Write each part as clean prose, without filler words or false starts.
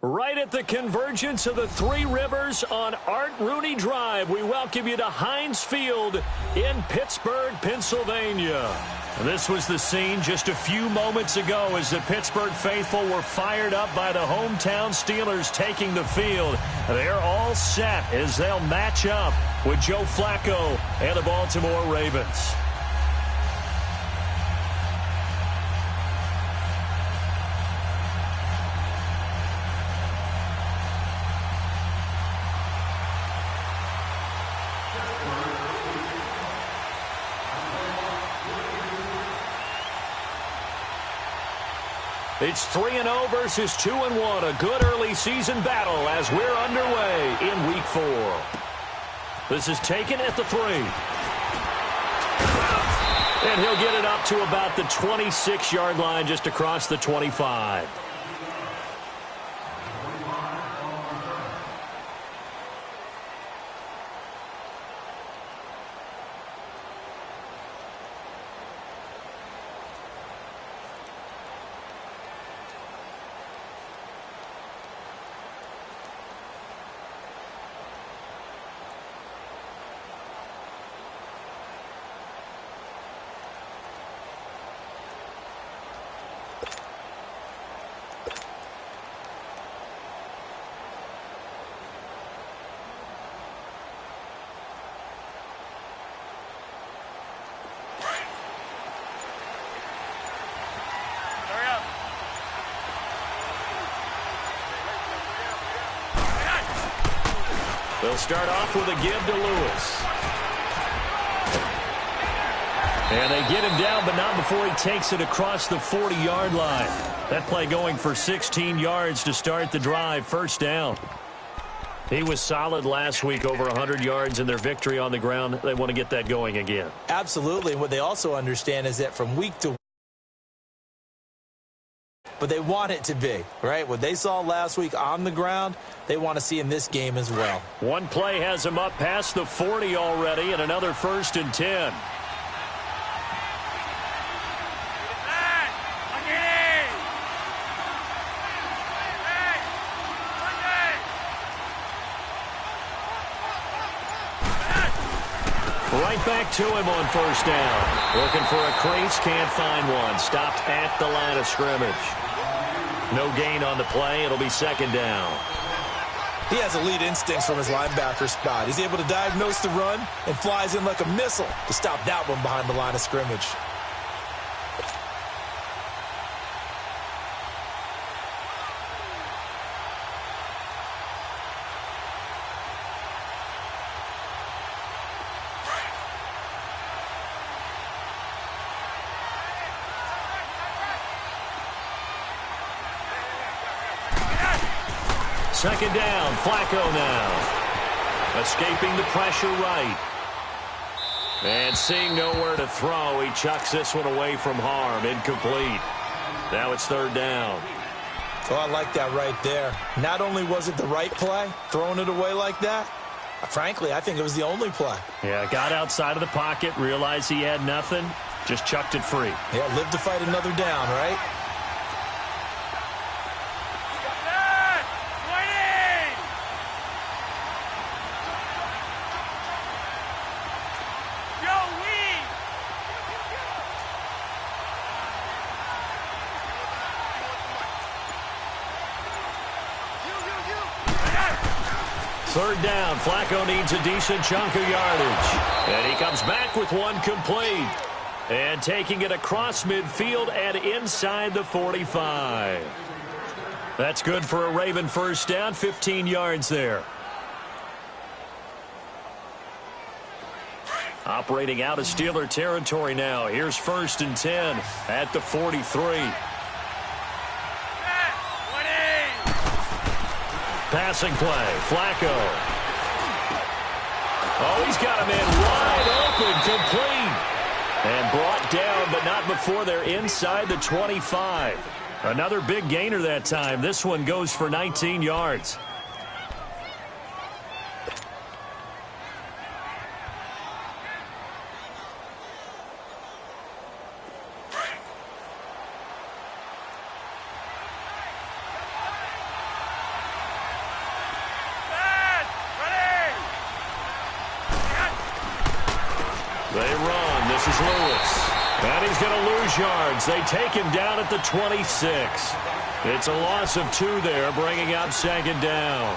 Right at the convergence of the Three Rivers on Art Rooney Drive, we welcome you to Heinz Field in Pittsburgh, Pennsylvania. This was the scene just a few moments ago as the Pittsburgh faithful were fired up by the hometown Steelers taking the field. They're all set as they'll match up with Joe Flacco and the Baltimore Ravens. It's 3-0 versus 2-1. A good early season battle as we're underway in Week 4. This is taken at the 3. And he'll get it up to about the 26-yard line, just across the 25. They'll start off with a give to Lewis. And they get him down, but not before he takes it across the 40-yard line. That play going for 16 yards to start the drive. First down. He was solid last week, over 100 yards in their victory on the ground. They want to get that going again. Absolutely. What they also understand is that from week to week, but they want it to be, right? What they saw last week on the ground, they want to see in this game as well. One play has them up past the 40 already, and another 1st and 10. Right back to him on first down. Looking for a crease, can't find one. Stopped at the line of scrimmage. No gain on the play. It'll be 2nd down. He has elite instincts from his linebacker spot. He's able to diagnose the run and flies in like a missile to stop that one behind the line of scrimmage. Second down, Flacco now. Escaping the pressure right. And seeing nowhere to throw, he chucks this one away from harm. Incomplete. Now it's 3rd down. Oh, I like that right there. Not only was it the right play, throwing it away like that, frankly, I think it was the only play. Yeah, got outside of the pocket, realized he had nothing, just chucked it free. Yeah, live to fight another down, right? Third down, Flacco needs a decent chunk of yardage. And he comes back with one complete. And taking it across midfield and inside the 45. That's good for a Raven first down, 15 yards there. Operating out of Steeler territory now. Here's 1st and 10 at the 43. Passing play, Flacco. Oh, he's got him in wide open, complete. And brought down, but not before they're inside the 25. Another big gainer that time. This one goes for 19 yards. Lewis. And he's going to lose yards. They take him down at the 26. It's a loss of 2 there, bringing up second down.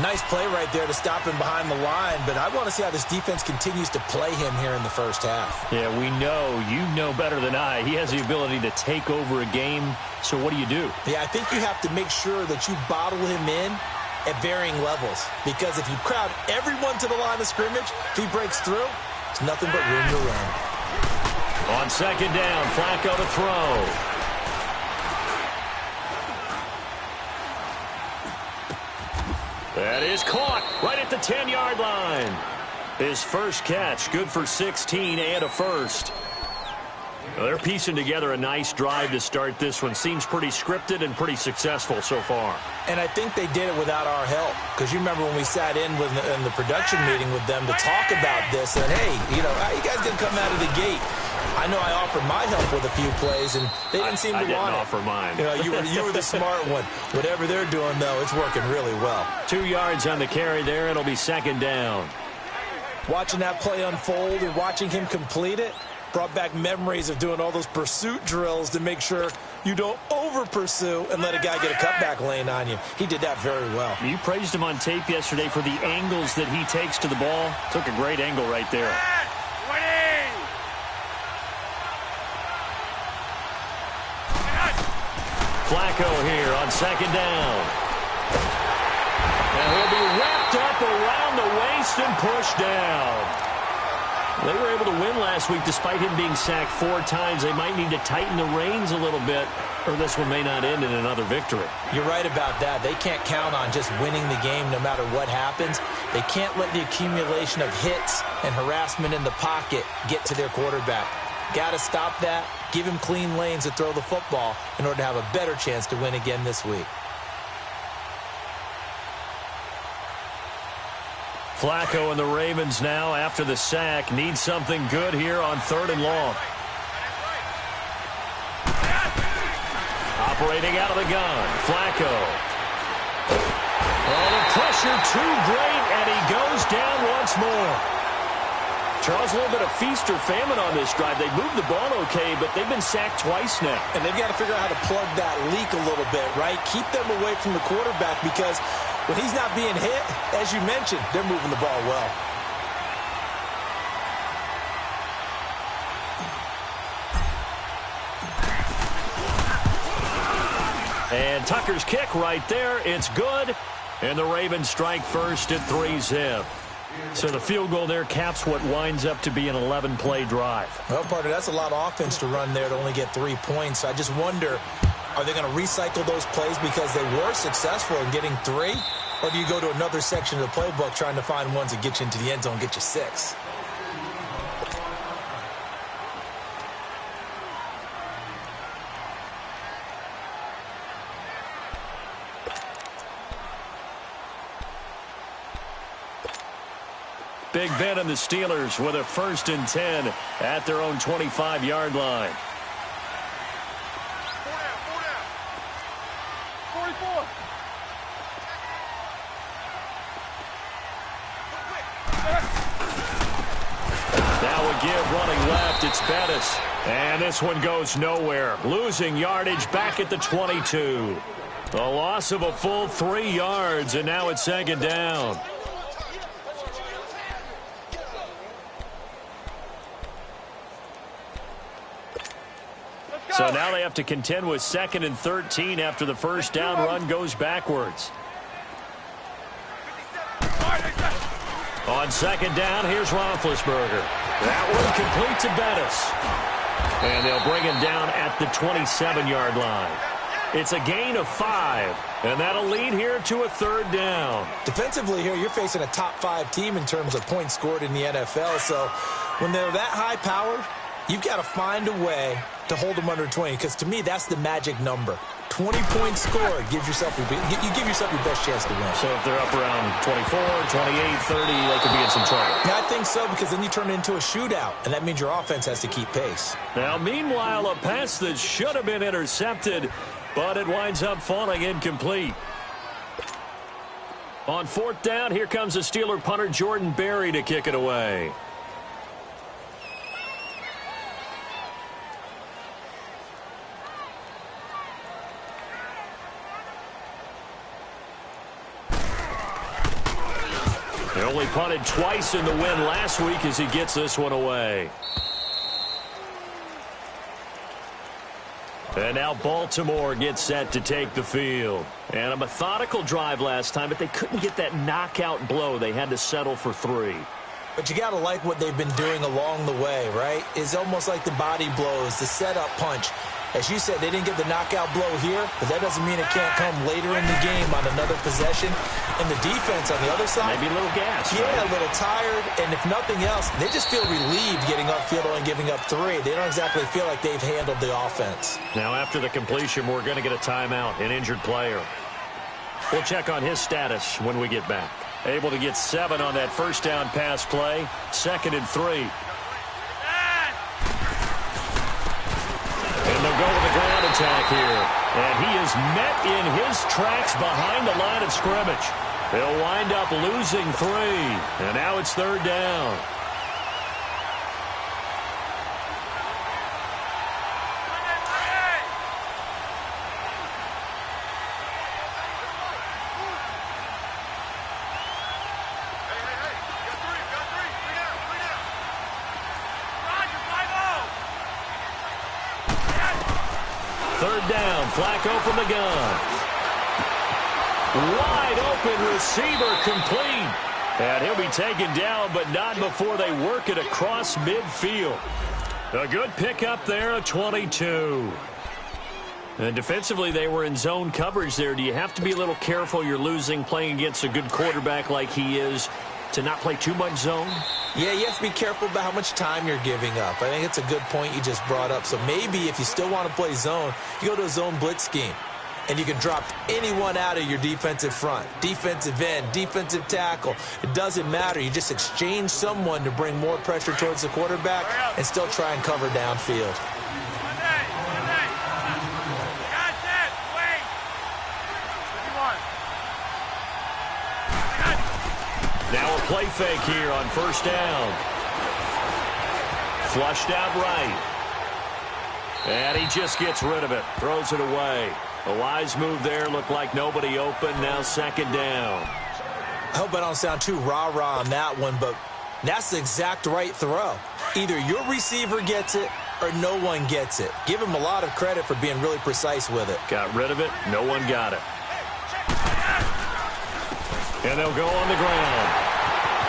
Nice play right there to stop him behind the line, but I want to see how this defense continues to play him here in the first half. Yeah, we know. You know better than I. He has the ability to take over a game, so what do you do? Yeah, I think you have to make sure that you bottle him in at varying levels, because if you crowd everyone to the line of scrimmage, if he breaks through, it's nothing but room to run. On second down, Flacco to throw. That is caught right at the 10-yard line. His first catch, good for 16 and a first. Well, they're piecing together a nice drive to start this one. Seems pretty scripted and pretty successful so far. And I think they did it without our help, because you remember when we sat in the production meeting with them to talk about this, and hey, you know, how you guys didn't come out of the gate? I know I offered my help with a few plays, and they didn't seem to want it. I didn't offer mine. You know, you were the smart one. Whatever they're doing, though, it's working really well. 2 yards on the carry there. It'll be second down. Watching that play unfold and watching him complete it brought back memories of doing all those pursuit drills to make sure you don't over-pursue and let a guy get a cutback lane on you. He did that very well. You praised him on tape yesterday for the angles that he takes to the ball. Took a great angle right there. Flacco here on second down. And he'll be wrapped up around the waist and pushed down. They were able to win last week despite him being sacked 4 times. They might need to tighten the reins a little bit, or this one may not end in another victory. You're right about that. They can't count on just winning the game no matter what happens. They can't let the accumulation of hits and harassment in the pocket get to their quarterback. Got to stop that. Give him clean lanes to throw the football in order to have a better chance to win again this week. Flacco and the Ravens now, after the sack, need something good here on 3rd and long. Operating out of the gun, Flacco. Oh, the pressure too great, and he goes down once more. Charles, a little bit of feast or famine on this drive. They moved the ball okay, but they've been sacked twice now. And they've got to figure out how to plug that leak a little bit, right? Keep them away from the quarterback, because when he's not being hit, as you mentioned, they're moving the ball well. And Tucker's kick right there. It's good. And the Ravens strike first at 3-zip. So the field goal there caps what winds up to be an 11-play drive. Well, partner, that's a lot of offense to run there to only get 3 points. I just wonder, are they going to recycle those plays because they were successful in getting 3? Or do you go to another section of the playbook trying to find ones that get you into the end zone and get you 6? Big Ben and the Steelers with a 1st and 10 at their own 25-yard line. 44. Now a give running left. It's Bettis. And this one goes nowhere. Losing yardage back at the 22. A loss of a full 3 yards, and now it's second down. So now they have to contend with 2nd and 13 after the first down run goes backwards. On second down, here's Roethlisberger. That one complete to Bettis. And they'll bring him down at the 27-yard line. It's a gain of 5, and that'll lead here to a 3rd down. Defensively here, you're facing a top 5 team in terms of points scored in the NFL. So when they're that high-powered, you've got to find a way to hold them under 20, because to me, that's the magic number. 20 points scored gives yourself you give yourself your best chance to win. So if they're up around 24, 28, 30, they could be in some trouble. Yeah, I think so, because then you turn it into a shootout, and that means your offense has to keep pace. Now, meanwhile, a pass that should have been intercepted, but it winds up falling incomplete. On 4th down, here comes the Steeler punter Jordan Berry to kick it away. only punted twice in the win last week as he gets this one away. And now Baltimore gets set to take the field. And a methodical drive last time, but they couldn't get that knockout blow. They had to settle for 3. But you got to like what they've been doing along the way, right? It's almost like the body blows, the setup punch. As you said, they didn't get the knockout blow here, but that doesn't mean it can't come later in the game on another possession. And the defense on the other side, maybe a little gas. Yeah, right? A little tired. And if nothing else, they just feel relieved getting upfield and giving up 3. They don't exactly feel like they've handled the offense. Now, after the completion, we're going to get a timeout, an injured player. We'll check on his status when we get back. Able to get 7 on that first down pass play. 2nd and 3. And they'll go with a ground attack here. And he is met in his tracks behind the line of scrimmage. They'll wind up losing 3. And now it's 3rd down. Flacco from the gun. Wide open receiver complete. And he'll be taken down, but not before they work it across midfield. A good pickup there, a 22. And defensively, they were in zone coverage there. Do you have to be a little careful? You're losing playing against a good quarterback like he is to not play too much zone? Yeah, you have to be careful about how much time you're giving up. I think it's a good point you just brought up. So maybe if you still want to play zone, you go to a zone blitz scheme. And you can drop anyone out of your defensive front. Defensive end, defensive tackle. It doesn't matter. You just exchange someone to bring more pressure towards the quarterback and still try and cover downfield. Now a play fake here on first down. Flushed out right. And he just gets rid of it. Throws it away. A wise move there. Looked like nobody open. Now 2nd down. I hope I don't sound too rah-rah on that one, but that's the exact right throw. Either your receiver gets it or no one gets it. Give him a lot of credit for being really precise with it. Got rid of it. No one got it. And they'll go on the ground.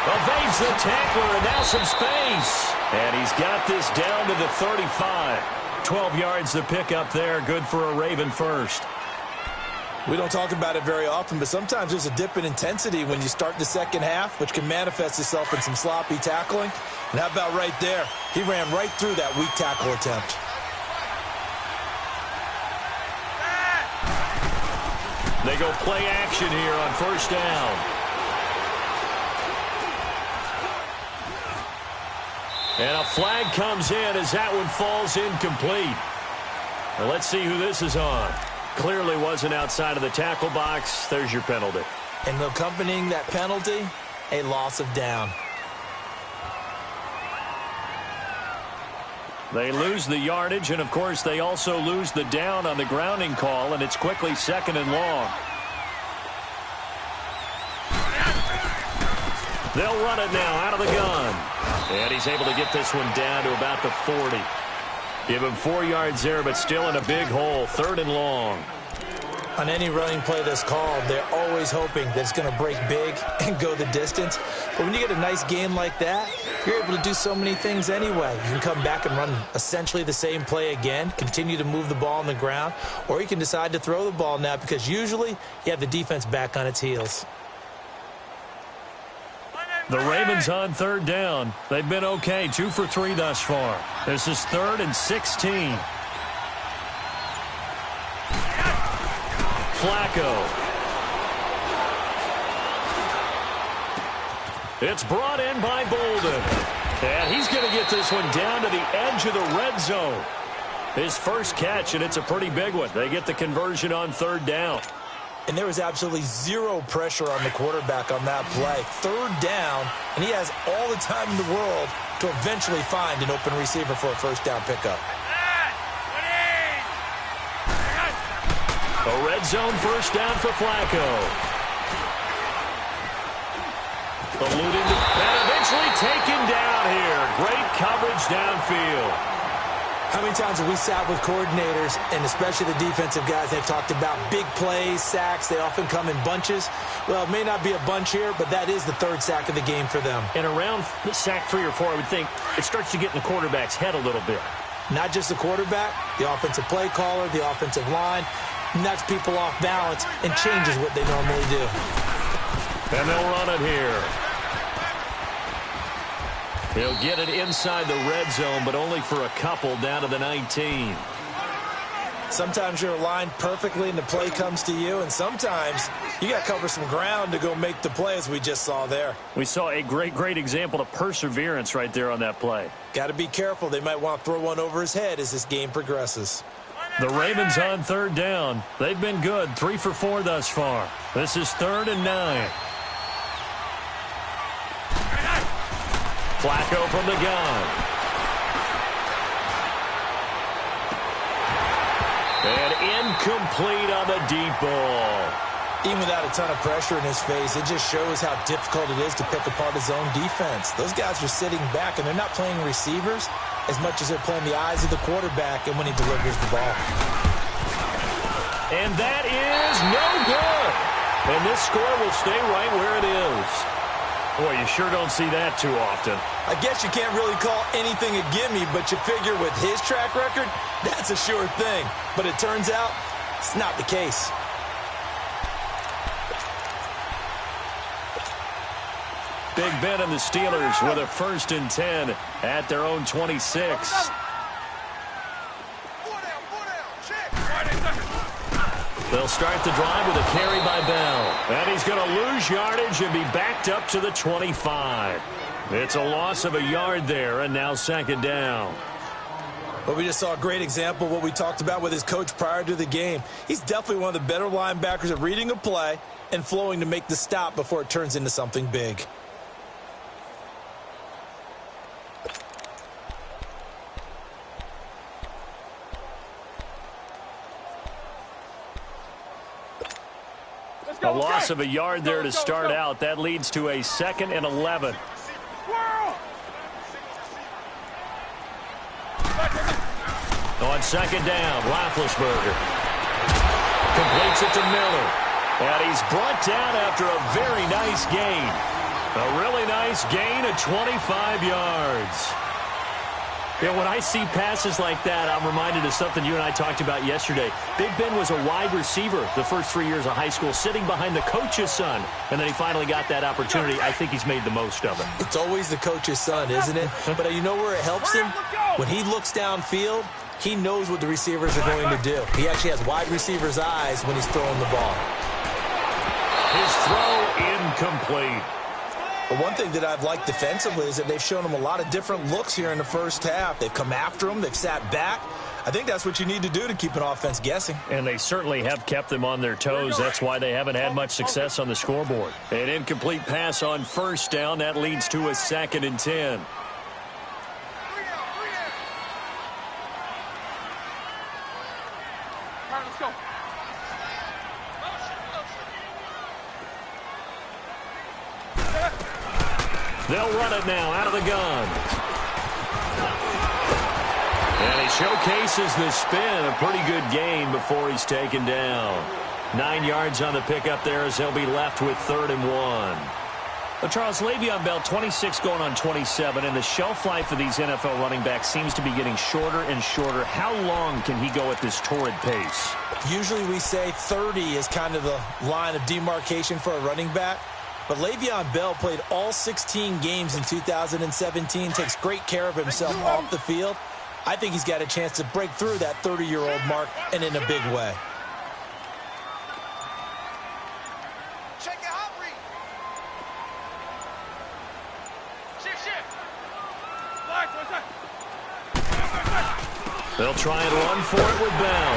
Evades the tackler, and now some space. And he's got this down to the 35. 12 yards the pickup there. Good for a Raven first. We don't talk about it very often, but sometimes there's a dip in intensity when you start the second half, which can manifest itself in some sloppy tackling. And how about right there? He ran right through that weak tackle attempt. They go play action here on first down. And a flag comes in as that one falls incomplete. Now let's see who this is on. Clearly wasn't outside of the tackle box. There's your penalty. And accompanying that penalty, a loss of down. They lose the yardage, and, of course, they also lose the down on the grounding call, and it's quickly 2nd and long. They'll run it now out of the gun. And he's able to get this one down to about the 40. Give him 4 yards there, but still in a big hole. 3rd and long. On any running play that's called, they're always hoping that it's going to break big and go the distance. But when you get a nice game like that, you're able to do so many things anyway. You can come back and run essentially the same play again, continue to move the ball on the ground, or you can decide to throw the ball now because usually you have the defense back on its heels. The Ravens on 3rd down. They've been okay, 2 for 3 thus far. This is 3rd and 16. Flacco. It's brought in by Bolden. And he's going to get this one down to the edge of the red zone. His first catch, and it's a pretty big one. They get the conversion on 3rd down. And there was absolutely zero pressure on the quarterback on that play. 3rd down, and he has all the time in the world to eventually find an open receiver for a first down pickup. A red zone first down for Flacco. Eluding and eventually taken down here. Great coverage downfield. How many times have we sat with coordinators, and especially the defensive guys, they've talked about big plays, sacks. They often come in bunches. Well, it may not be a bunch here, but that is the third sack of the game for them. And around sack 3 or 4, I would think it starts to get in the quarterback's head a little bit. Not just the quarterback, the offensive play caller, the offensive line, knocks people off balance and changes what they normally do. And they'll run it here. He'll get it inside the red zone, but only for a couple, down to the 19. Sometimes you're aligned perfectly and the play comes to you, and sometimes you got to cover some ground to go make the play, as we just saw there. We saw a great example of perseverance right there on that play. Got to be careful. They might want to throw one over his head as this game progresses. The Ravens on third down. They've been good, 3 for 4 thus far. This is 3rd and 9. Flacco from the gun. And incomplete on the deep ball. Even without a ton of pressure in his face, it just shows how difficult it is to pick apart his own defense. Those guys are sitting back, and they're not playing receivers as much as they're playing the eyes of the quarterback and when he delivers the ball. And that is no good. And this score will stay right where it is. Boy, you sure don't see that too often. I guess you can't really call anything a gimme, but you figure with his track record, that's a sure thing. But it turns out it's not the case. Big Ben and the Steelers with a 1st and 10 at their own 26. They'll start the drive with a carry by Bell. And he's going to lose yardage and be backed up to the 25. It's a loss of a yard there, and now 2nd down. But we just saw a great example of what we talked about with his coach prior to the game. He's definitely one of the better linebackers at reading a play and flowing to make the stop before it turns into something big. A loss of a yard there to start out. That leads to a 2nd and 11. On 2nd down, Roethlisberger completes it to Miller. And he's brought down after a very nice gain. A really nice gain of 25 yards. You know, when I see passes like that, I'm reminded of something you and I talked about yesterday. Big Ben was a wide receiver the first 3 years of high school, sitting behind the coach's son. And then he finally got that opportunity. I think he's made the most of it. It's always the coach's son, isn't it? But you know where it helps him? When he looks downfield, he knows what the receivers are going to do. He actually has wide receivers' eyes when he's throwing the ball. His throw incomplete. But one thing that I've liked defensively is that they've shown him a lot of different looks here in the first half. They've come after him. They've sat back. I think that's what you need to do to keep an offense guessing. And they certainly have kept them on their toes. That's why they haven't had much success on the scoreboard. An incomplete pass on 1st down. That leads to a 2nd and 10. They'll run it now out of the gun. And he showcases the spin. A pretty good gain before he's taken down. 9 yards on the pickup there as they'll be left with 3rd and 1. Well, Charles, Le'Veon Bell, 26 going on 27, and the shelf life of these NFL running backs seems to be getting shorter and shorter. How long can he go at this torrid pace? Usually we say 30 is kind of the line of demarcation for a running back. But Le'Veon Bell played all 16 games in 2017, takes great care of himself off the field. I think he's got a chance to break through that 30-year-old mark, and in a big way. Check it out, Reed. Shift. They'll try and run for it with Bell.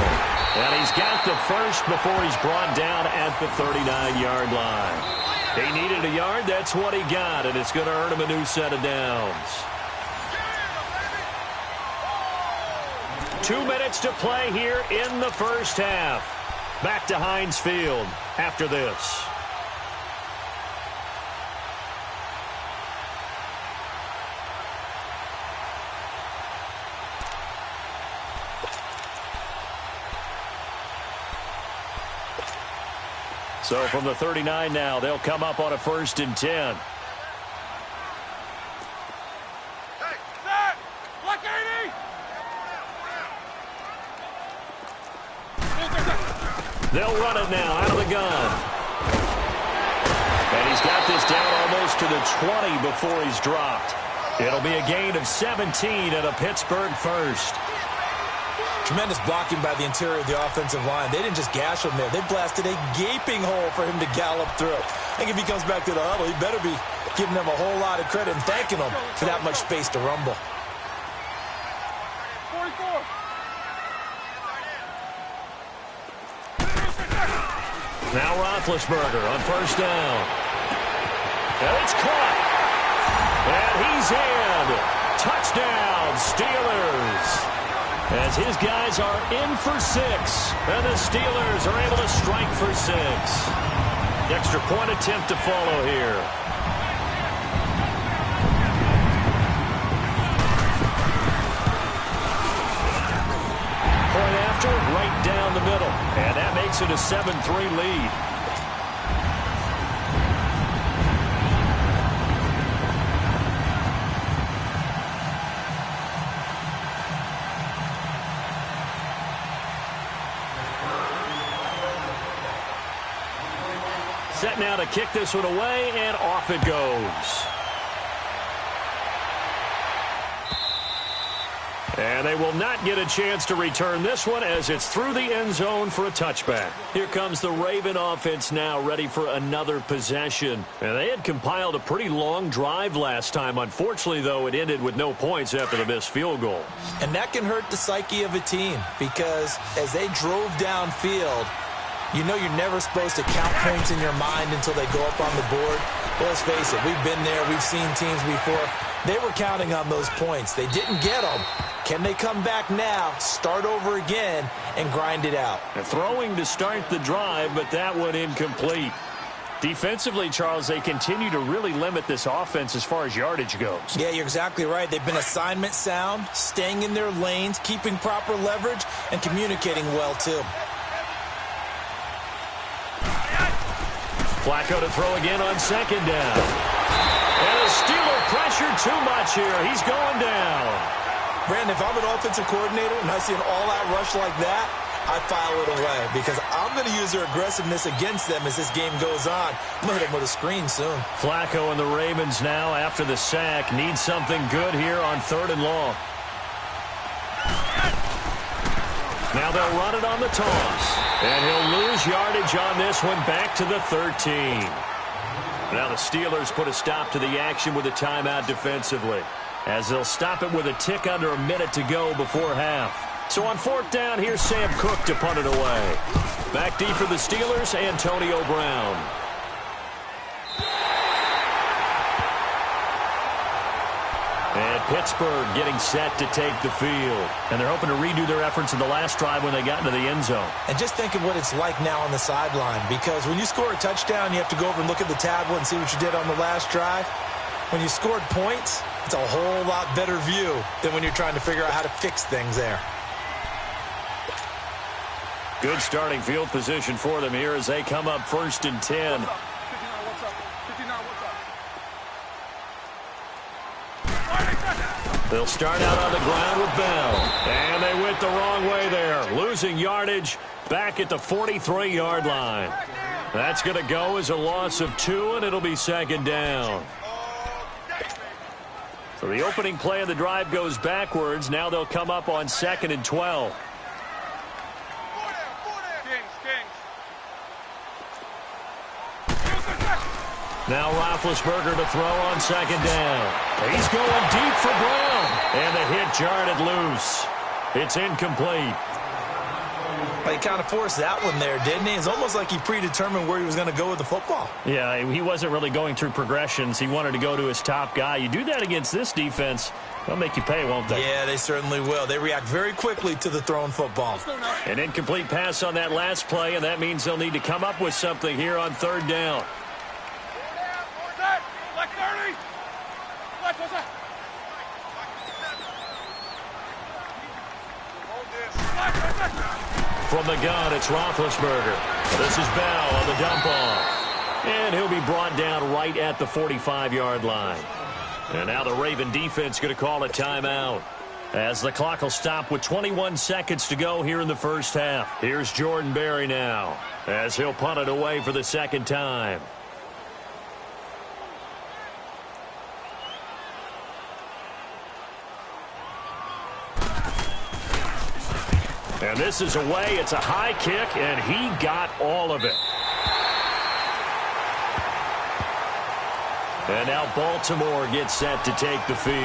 And he's got the first before he's brought down at the 39-yard line. He needed a yard. That's what he got, and it's going to earn him a new set of downs. 2 minutes to play here in the first half. Back to Heinz Field after this. So from the 39 now, they'll come up on a 1st and 10. They'll run it now out of the gun. And he's got this down almost to the 20 before he's dropped. It'll be a gain of 17 and a Pittsburgh first. Tremendous blocking by the interior of the offensive line. They didn't just gash him there. They blasted a gaping hole for him to gallop through. I think if he comes back to the huddle, he better be giving them a whole lot of credit and thanking them for that much space to rumble. 44. Now Roethlisberger on 1st down. And it's caught. And he's in. Touchdown, Steelers. As his guys are in for 6. And the Steelers are able to strike for 6. Extra point attempt to follow here. Point after, right down the middle. And that makes it a 7-3 lead. Set now to kick this one away, and off it goes. And they will not get a chance to return this one as it's through the end zone for a touchback. Here comes the Raven offense now, ready for another possession. And they had compiled a pretty long drive last time. Unfortunately, though, it ended with no points after the missed field goal. And that can hurt the psyche of a team because as they drove downfield, you know you're never supposed to count points in your mind until they go up on the board. Well, let's face it, we've been there. We've seen teams before. They were counting on those points. They didn't get them. Can they come back now, start over again, and grind it out? Throwing to start the drive, but that one incomplete. Defensively, Charles, they continue to really limit this offense as far as yardage goes. Yeah, you're exactly right. They've been assignment sound, staying in their lanes, keeping proper leverage, and communicating well, too. Flacco to throw again on 2nd down. And a Steeler pressure too much here. He's going down. Brandon, if I'm an offensive coordinator and I see an all-out rush like that, I file it away because I'm going to use their aggressiveness against them as this game goes on. I'm going to hit them with a screen soon. Flacco and the Ravens now, after the sack, need something good here on 3rd and long. Now they'll run it on the toss. And he'll lose yardage on this one back to the 13. Now the Steelers put a stop to the action with a timeout defensively, as they'll stop it with a tick under a minute to go before half. So on 4th down, here's Sam Cook to punt it away. Back deep for the Steelers, Antonio Brown. And Pittsburgh getting set to take the field. And they're hoping to redo their efforts in the last drive when they got into the end zone. And just think of what it's like now on the sideline, because when you score a touchdown, you have to go over and look at the tablet and see what you did on the last drive. When you scored points, it's a whole lot better view than when you're trying to figure out how to fix things there. Good starting field position for them here as they come up 1st and 10. They'll start out on the ground with Bell. And they went the wrong way there. Losing yardage back at the 43-yard line. That's going to go as a loss of 2, and it'll be 2nd down. So the opening play of the drive goes backwards. Now they'll come up on 2nd and 12. Now Roethlisberger to throw on 2nd down. He's going deep for Brown. And the hit jarred it loose. It's incomplete. But he kind of forced that one there, didn't he? It's almost like he predetermined where he was going to go with the football. Yeah, he wasn't really going through progressions. He wanted to go to his top guy. You do that against this defense, they'll make you pay, won't they? Yeah, they certainly will. They react very quickly to the thrown football. An incomplete pass on that last play, and that means they'll need to come up with something here on 3rd down. From the gun, it's Roethlisberger. This is Bell on the dump off. And he'll be brought down right at the 45-yard line. And now the Raven defense going to call a timeout, as the clock will stop with 21 seconds to go here in the first half. Here's Jordan Berry now, as he'll punt it away for the second time. And this is away. It's a high kick, and he got all of it. And now Baltimore gets set to take the field.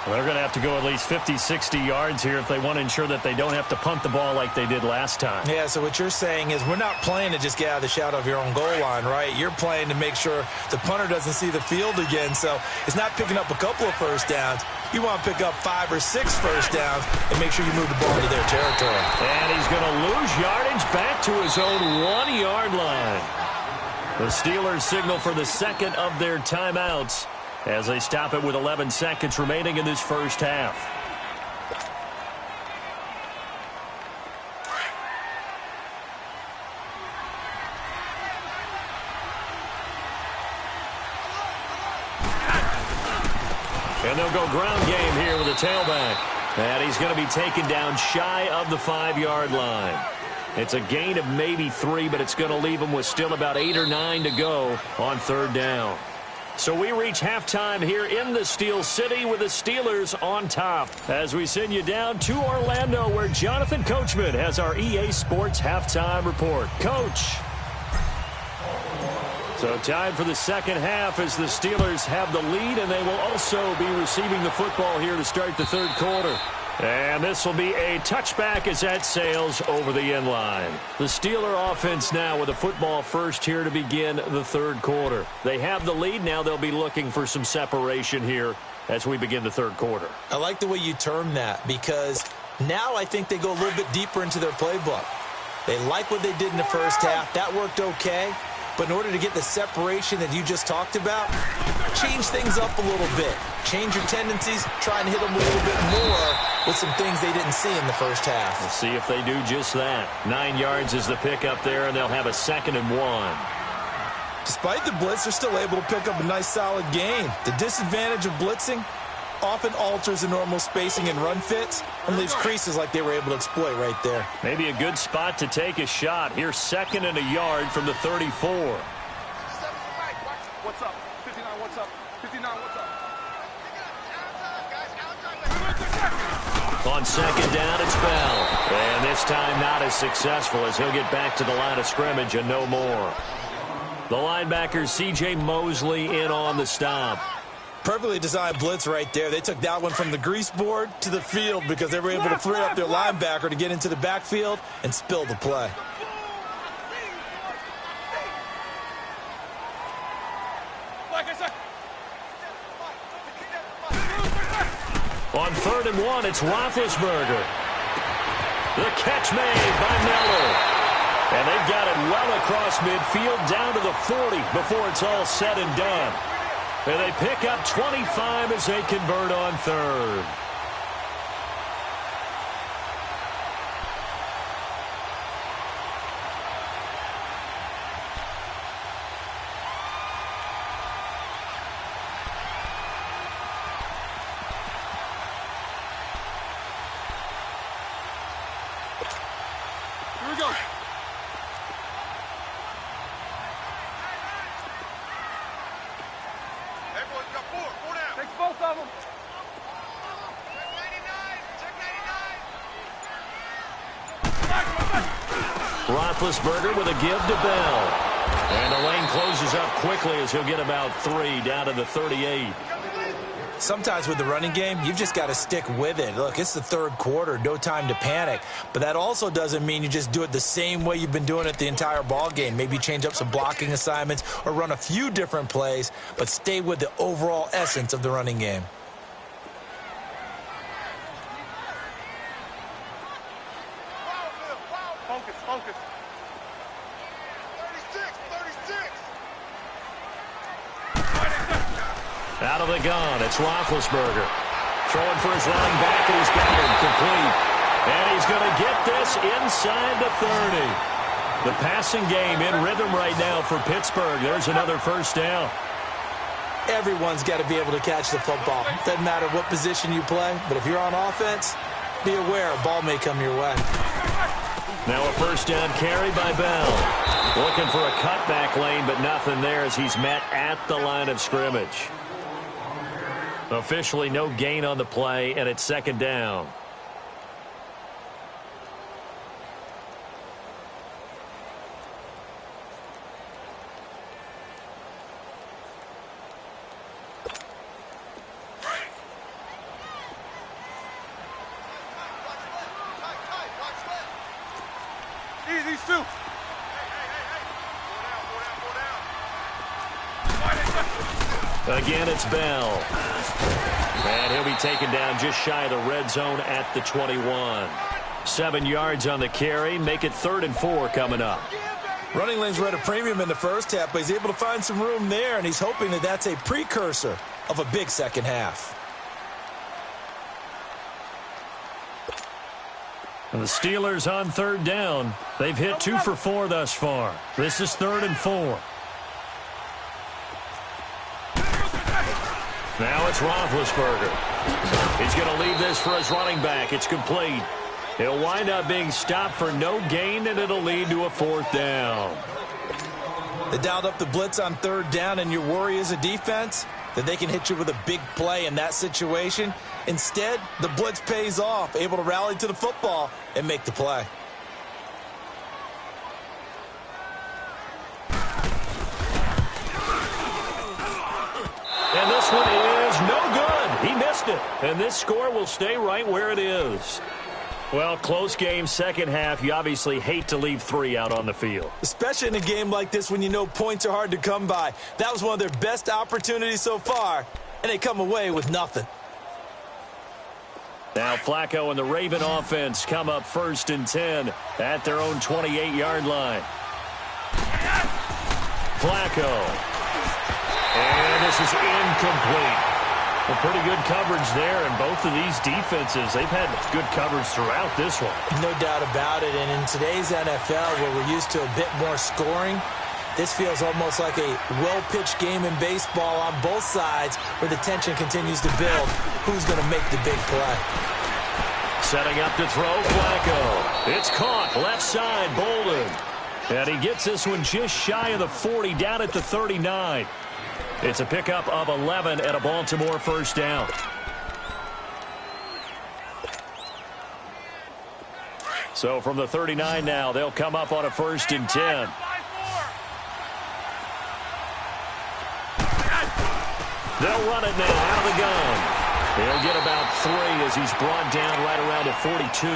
Well, they're going to have to go at least 50, 60 yards here if they want to ensure that they don't have to punt the ball like they did last time. Yeah, so what you're saying is we're not playing to just get out of the shadow of your own goal line, right? You're playing to make sure the punter doesn't see the field again. So it's not picking up a couple of first downs. You want to pick up 5 or 6 first downs and make sure you move the ball into their territory. And he's going to lose yardage back to his own 1-yard line. The Steelers signal for the second of their timeouts as they stop it with 11 seconds remaining in this first half. And they'll go ground game here with a tailback. And he's going to be taken down shy of the 5-yard line. It's a gain of maybe 3, but it's going to leave them with still about 8 or 9 to go on third down. So we reach halftime here in the Steel City with the Steelers on top, as we send you down to Orlando, where Jonathan Coachman has our EA Sports halftime report. Coach. So time for the second half as the Steelers have the lead, and they will also be receiving the football here to start the third quarter. And this will be a touchback as that sails over the end line. The Steeler offense now with a football first here to begin the third quarter. They have the lead. Now they'll be looking for some separation here as we begin the third quarter. I like the way you term that, because now I think they go a little bit deeper into their playbook. They like what they did in the first half. That worked okay. But in order to get the separation that you just talked about, change things up a little bit. Change your tendencies, try and hit them a little bit more with some things they didn't see in the first half. We'll see if they do just that. 9 yards is the pickup there, and they'll have a 2nd and 1. Despite the blitz, they're still able to pick up a nice solid gain. The disadvantage of blitzing often alters the normal spacing and run fits and leaves creases like they were able to exploit right there. Maybe a good spot to take a shot. Here's 2nd and a yard from the 34. What's up? 59, what's up? 59, what's up? On 2nd down, it's Bell. And this time not as successful, as he'll get back to the line of scrimmage and no more. The linebacker, C.J. Mosley, in on the stop. Perfectly designed blitz right there. They took that one from the grease board to the field because they were able to free up their linebacker to get into the backfield and spill the play. On 3rd and 1, it's Roethlisberger. The catch made by Miller. And they've got it well across midfield down to the 40 before it's all said and done. And they pick up 25 as they convert on 3rd. Here we go. Hey, boys, you got 4 down. Take both of them. Check 99, check 99. Roethlisberger with a give to Bell. And the lane closes up quickly as he'll get about 3 down to the 38. Sometimes with the running game, you've just got to stick with it. Look, it's the third quarter, no time to panic. But that also doesn't mean you just do it the same way you've been doing it the entire ball game. Maybe change up some blocking assignments or run a few different plays, but stay with the overall essence of the running game. Focus, focus. 36. Out of the gun, it's Roethlisberger. Throwing for his running back, and he's got him complete. And he's going to get this inside the 30. The passing game in rhythm right now for Pittsburgh. There's another first down. Everyone's got to be able to catch the football. Doesn't matter what position you play, but if you're on offense, be aware a ball may come your way. Now a first down carry by Bell. Looking for a cutback lane, but nothing there as he's met at the line of scrimmage. Officially no gain on the play, and it's second down. Easy, Stu. Again, it's Bell. And he'll be taken down just shy of the red zone at the 21. 7 yards on the carry. Make it 3rd and 4 coming up. Running lanes were at a premium in the first half, but he's able to find some room there, and he's hoping that that's a precursor of a big second half. And the Steelers on 3rd down. They've hit 2 for 4 thus far. This is 3rd and 4. Now it's Roethlisberger. He's going to leave this for his running back. It's complete. He'll wind up being stopped for no gain, and it'll lead to a 4th down. They dialed up the blitz on 3rd down, and your worry as a defense that they can hit you with a big play in that situation. Instead, the blitz pays off, able to rally to the football and make the play. And this one is no good. He missed it. And this score will stay right where it is. Well, close game, second half. You obviously hate to leave 3 out on the field. Especially in a game like this when you know points are hard to come by. That was one of their best opportunities so far, and they come away with nothing. Now Flacco and the Raven offense come up 1st and 10 at their own 28-yard line. Flacco. And this is incomplete. Well, pretty good coverage there, and both of these defenses, they've had good coverage throughout this one. No doubt about it, and in today's NFL, where we're used to a bit more scoring, this feels almost like a well-pitched game in baseball on both sides where the tension continues to build. Who's going to make the big play? Setting up to throw, Flacco. It's caught, left side, Bolden. And he gets this one just shy of the 40, down at the 39. It's a pickup of 11 at a Baltimore first down. So from the 39 now, they'll come up on a 1st and 10. They'll run it now out of the gun. He'll get about 3 as he's brought down right around at 42.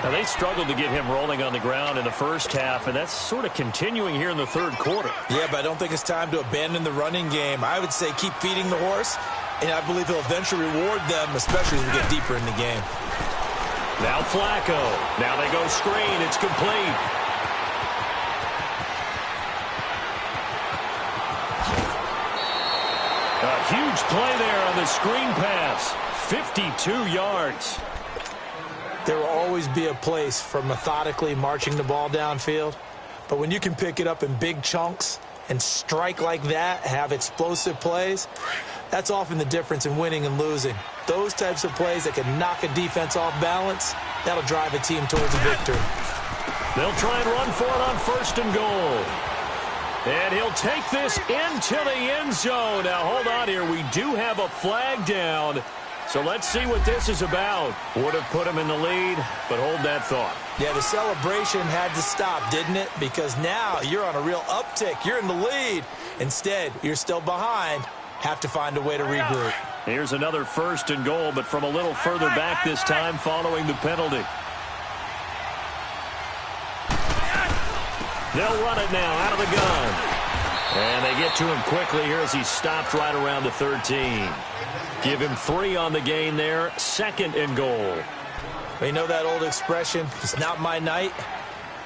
Now, they struggled to get him rolling on the ground in the first half, and that's sort of continuing here in the 3rd quarter. Yeah, but I don't think it's time to abandon the running game. I would say keep feeding the horse, and I believe he'll eventually reward them, especially as we get deeper in the game. Now Flacco. Now they go screen. It's complete. A huge play there on the screen pass. 52 yards. There will always be a place for methodically marching the ball downfield. But when you can pick it up in big chunks and strike like that, have explosive plays, that's often the difference in winning and losing. Those types of plays that can knock a defense off balance, that'll drive a team towards a victory. They'll try and run for it on 1st and goal. And he'll take this into the end zone. Now, hold on here. We do have a flag down. So let's see what this is about. Would have put him in the lead, but hold that thought. Yeah, the celebration had to stop, didn't it? Because now you're on a real uptick. You're in the lead. Instead, you're still behind. Have to find a way to regroup. Here's another 1st and goal, but from a little further back this time following the penalty. They'll run it now out of the gun. And they get to him quickly here as he's stopped right around the 13. Give him 3 on the gain there. 2nd and goal. You know that old expression, it's not my night?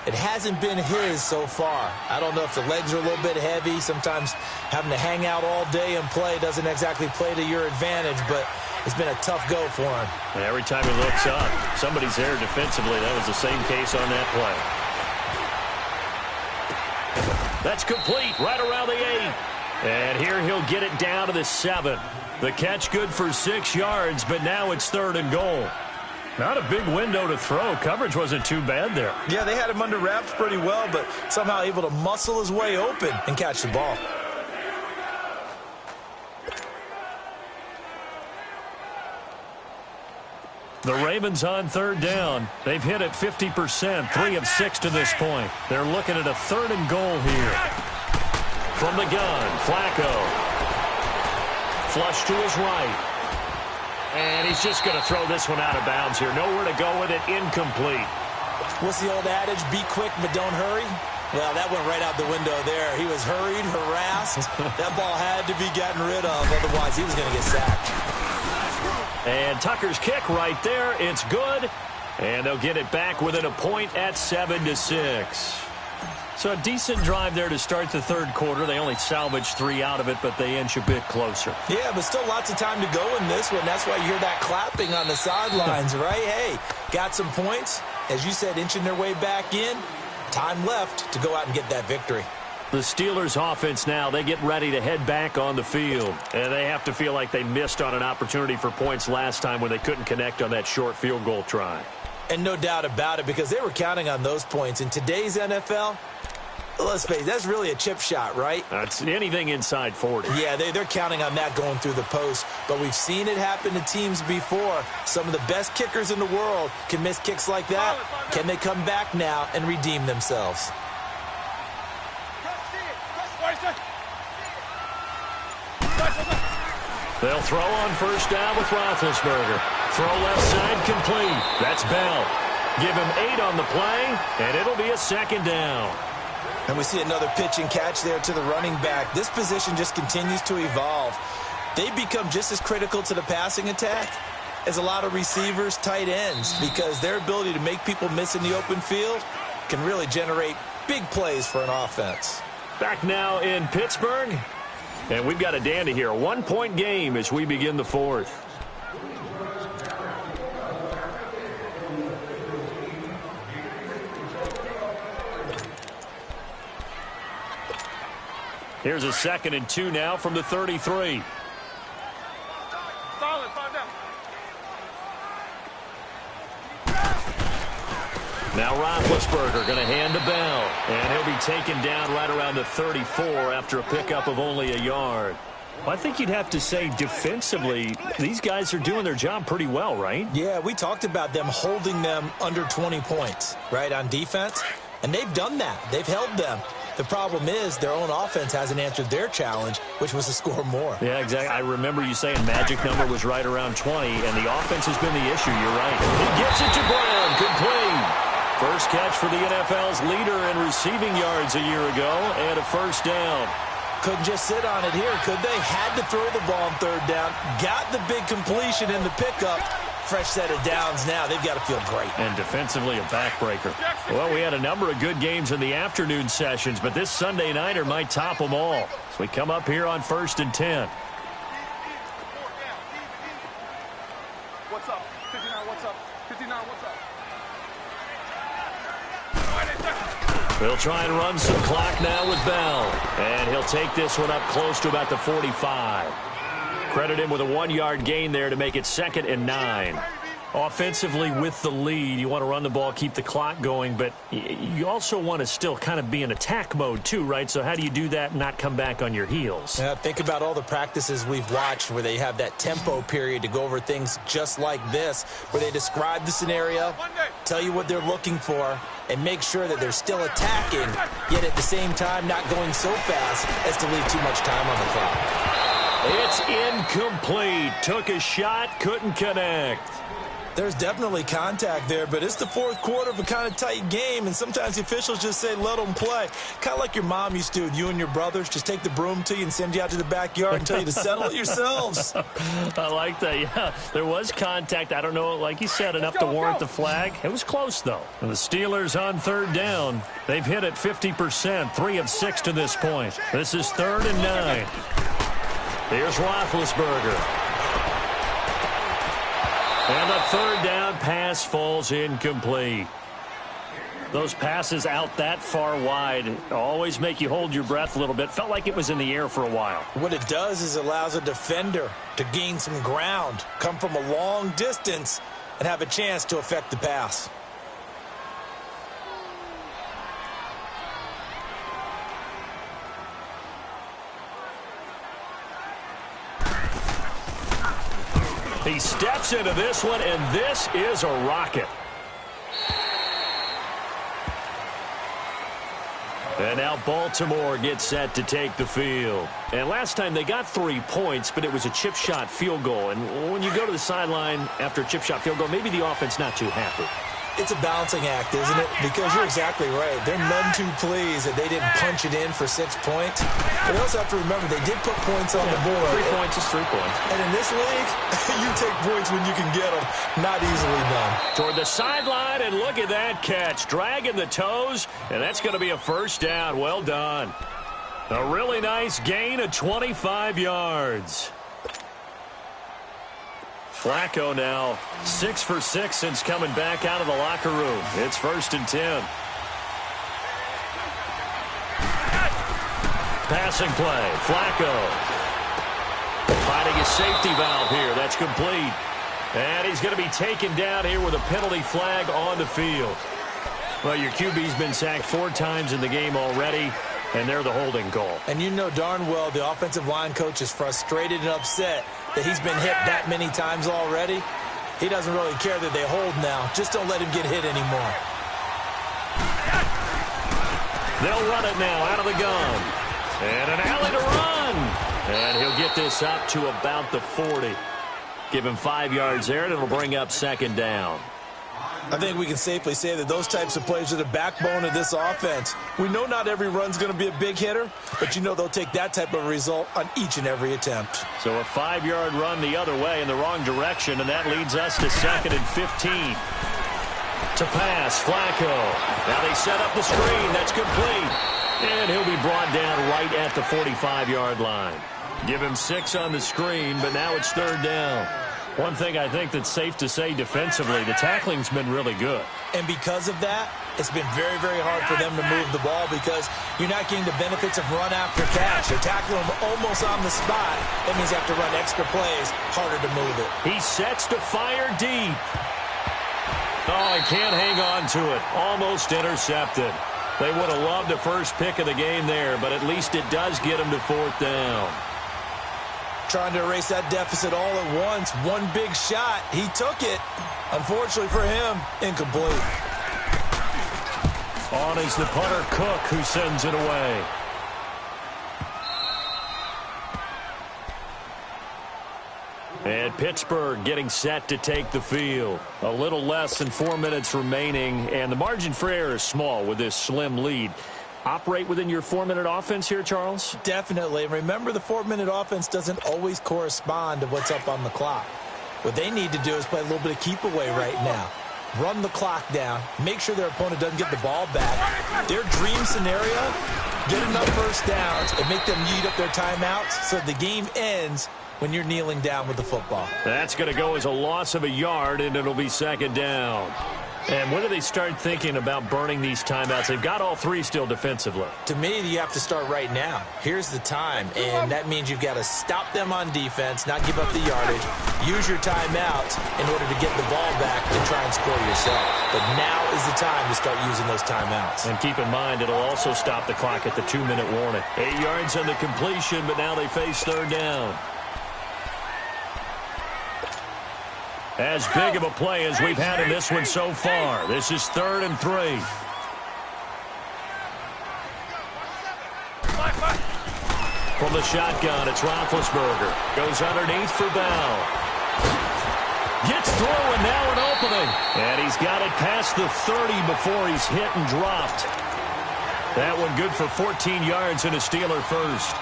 It hasn't been his so far. I don't know if the legs are a little bit heavy. Sometimes having to hang out all day and play doesn't exactly play to your advantage, but it's been a tough go for him. And every time he looks up, somebody's there defensively. That was the same case on that play. That's complete right around the 8. And here he'll get it down to the 7. The catch good for 6 yards, but now it's 3rd and goal. Not a big window to throw. Coverage wasn't too bad there. Yeah, they had him under wraps pretty well, but somehow able to muscle his way open and catch the ball. The Ravens on 3rd down. They've hit it 50%, 3 of 6 to this point. They're looking at a 3rd and goal here. From the gun, Flacco. Flush to his right. And he's just going to throw this one out of bounds here. Nowhere to go with it, incomplete. What's the old adage, be quick but don't hurry? Well, that went right out the window there. He was hurried, harassed. That ball had to be gotten rid of, otherwise he was going to get sacked. And Tucker's kick right there. It's good. And they'll get it back within a point at 7-6. So a decent drive there to start the 3rd quarter. They only salvaged 3 out of it, but they inch a bit closer. Yeah, but still lots of time to go in this one. That's why you hear that clapping on the sidelines, right? Hey, got some points. As you said, inching their way back in. Time left to go out and get that victory. The Steelers offense now, they get ready to head back on the field. And they have to feel like they missed on an opportunity for points last time when they couldn't connect on that short field goal try. And no doubt about it, because they were counting on those points. In today's NFL, let's face it, that's really a chip shot, right? That's anything inside 40. Yeah, they're counting on that going through the post. But we've seen it happen to teams before. Some of the best kickers in the world can miss kicks like that. Can they come back now and redeem themselves? They'll throw on 1st down with Roethlisberger. Throw left side complete. That's Bell. Give him 8 on the play, and it'll be a 2nd down. And we see another pitch and catch there to the running back. This position just continues to evolve. They become just as critical to the passing attack as a lot of receivers, tight ends, because their ability to make people miss in the open field can really generate big plays for an offense. Back now in Pittsburgh. And we've got a dandy here. A 1-point game as we begin the 4th. Here's a 2nd and 2 now from the 33. Solid, 5 down. Now Roethlisberger going to hand to Bell. And he'll be taken down right around the 34 after a pickup of only a yard. Well, I think you'd have to say defensively, these guys are doing their job pretty well, right? Yeah, we talked about them holding them under 20 points, right, on defense. And they've done that. They've held them. The problem is their own offense hasn't answered their challenge, which was to score more. Yeah, exactly. I remember you saying magic number was right around 20, and the offense has been the issue. You're right. He gets it to Brown. Complete. First catch for the NFL's leader in receiving yards a year ago, and a 1st down. Couldn't just sit on it here, could they? Had to throw the ball on 3rd down. Got the big completion in the pickup. Fresh set of downs now. They've got to feel great. And defensively a backbreaker. Well, we had a number of good games in the afternoon sessions, but this Sunday nighter might top them all. So we come up here on 1st and 10. What's up? 59, what's up? 59, what's up? They'll try and run some clock now with Bell. And he'll take this one up close to about the 45. Credit him with a 1-yard gain there to make it 2nd and 9. Offensively with the lead, you want to run the ball, keep the clock going, but you also want to still kind of be in attack mode too, right? So how do you do that and not come back on your heels? Yeah, think about all the practices we've watched where they have that tempo period to go over things just like this, where they describe the scenario, tell you what they're looking for, and make sure that they're still attacking, yet at the same time not going so fast as to leave too much time on the clock. It's incomplete. Took a shot, couldn't connect. There's definitely contact there, but it's the 4th quarter of a kind of tight game, and sometimes the officials just say, let them play. Kind of like your mom used to with you and your brothers. Just take the broom to you and send you out to the backyard and tell you to settle it yourselves. I like that, yeah. There was contact. I don't know, like you said, enough to warrant the flag. It was close, though. And the Steelers on 3rd down. They've hit it 50%, 3 of 6 to this point. This is 3rd and 9. Here's Roethlisberger. And the 3rd down pass falls incomplete. Those passes out that far wide always make you hold your breath a little bit. Felt like it was in the air for a while. What it does is it allows a defender to gain some ground, come from a long distance, and have a chance to affect the pass. He steps into this one, and this is a rocket. And now Baltimore gets set to take the field. And last time they got 3 points, but it was a chip shot field goal. And when you go to the sideline after a chip shot field goal, maybe the offense not too happy. It's a balancing act, isn't it? Because you're exactly right. They're none too pleased that they didn't punch it in for 6 points. But you also have to remember they did put points on the board. 3 points is 3 points. And in this league, you take points when you can get them. Not easily done. Toward the sideline, and look at that catch. Dragging the toes, and that's going to be a first down. Well done. A really nice gain of 25 yards. Flacco now 6 for 6 since coming back out of the locker room. It's 1st and 10. Passing play. Flacco finding his safety valve here. That's complete. And he's going to be taken down here with a penalty flag on the field. Well, your QB's been sacked 4 times in the game already, and they're the holding call. And you know darn well the offensive line coach is frustrated and upset that he's been hit that many times already. He doesn't really care that they hold now. Just don't let him get hit anymore. They'll run it now out of the gun. And an alley to run. And he'll get this up to about the 40. Give him 5 yards there, and it'll bring up 2nd down. I think we can safely say that those types of plays are the backbone of this offense. We know not every run's going to be a big hitter, but you know they'll take that type of result on each and every attempt. So a 5-yard run the other way in the wrong direction, and that leads us to 2nd and 15. To pass, Flacco. Now they set up the screen. That's complete. And he'll be brought down right at the 45-yard line. Give him 6 on the screen, but now it's 3rd down. One thing I think that's safe to say defensively, the tackling's been really good. And because of that, it's been very, very hard for them to move the ball because you're not getting the benefits of run after catch. They're tackling them almost on the spot. That means you have to run extra plays, harder to move it. He sets to fire deep. Oh, he can't hang on to it. Almost intercepted. They would have loved the first pick of the game there, but at least it does get him to 4th down. Trying to erase that deficit all at once. One big shot. He took it. Unfortunately for him, incomplete. On is the punter, Cook, who sends it away. And Pittsburgh getting set to take the field. A little less than 4 minutes remaining, and the margin for error is small with this slim lead. Operate within your 4-minute offense here, Charles? Definitely. Remember, the 4-minute offense doesn't always correspond to what's up on the clock. What they need to do is play a little bit of keep away right now. Run the clock down. Make sure their opponent doesn't get the ball back. Their dream scenario, get enough first downs and make them eat up their timeouts so the game ends when you're kneeling down with the football. That's going to go as a loss of a yard, and it'll be 2nd down. And when do they start thinking about burning these timeouts? They've got all 3 still defensively. To me, you have to start right now. Here's the time, and that means you've got to stop them on defense, not give up the yardage, use your timeouts in order to get the ball back and try and score yourself. But now is the time to start using those timeouts. And keep in mind, it'll also stop the clock at the 2-minute warning. 8 yards on the completion, but now they face 3rd down. As big of a play as we've had in this one so far. This is 3rd and 3. From the shotgun, it's Roethlisberger. Goes underneath for Bell. Gets through, and now an opening. And he's got it past the 30 before he's hit and dropped. That one good for 14 yards and a Steeler first.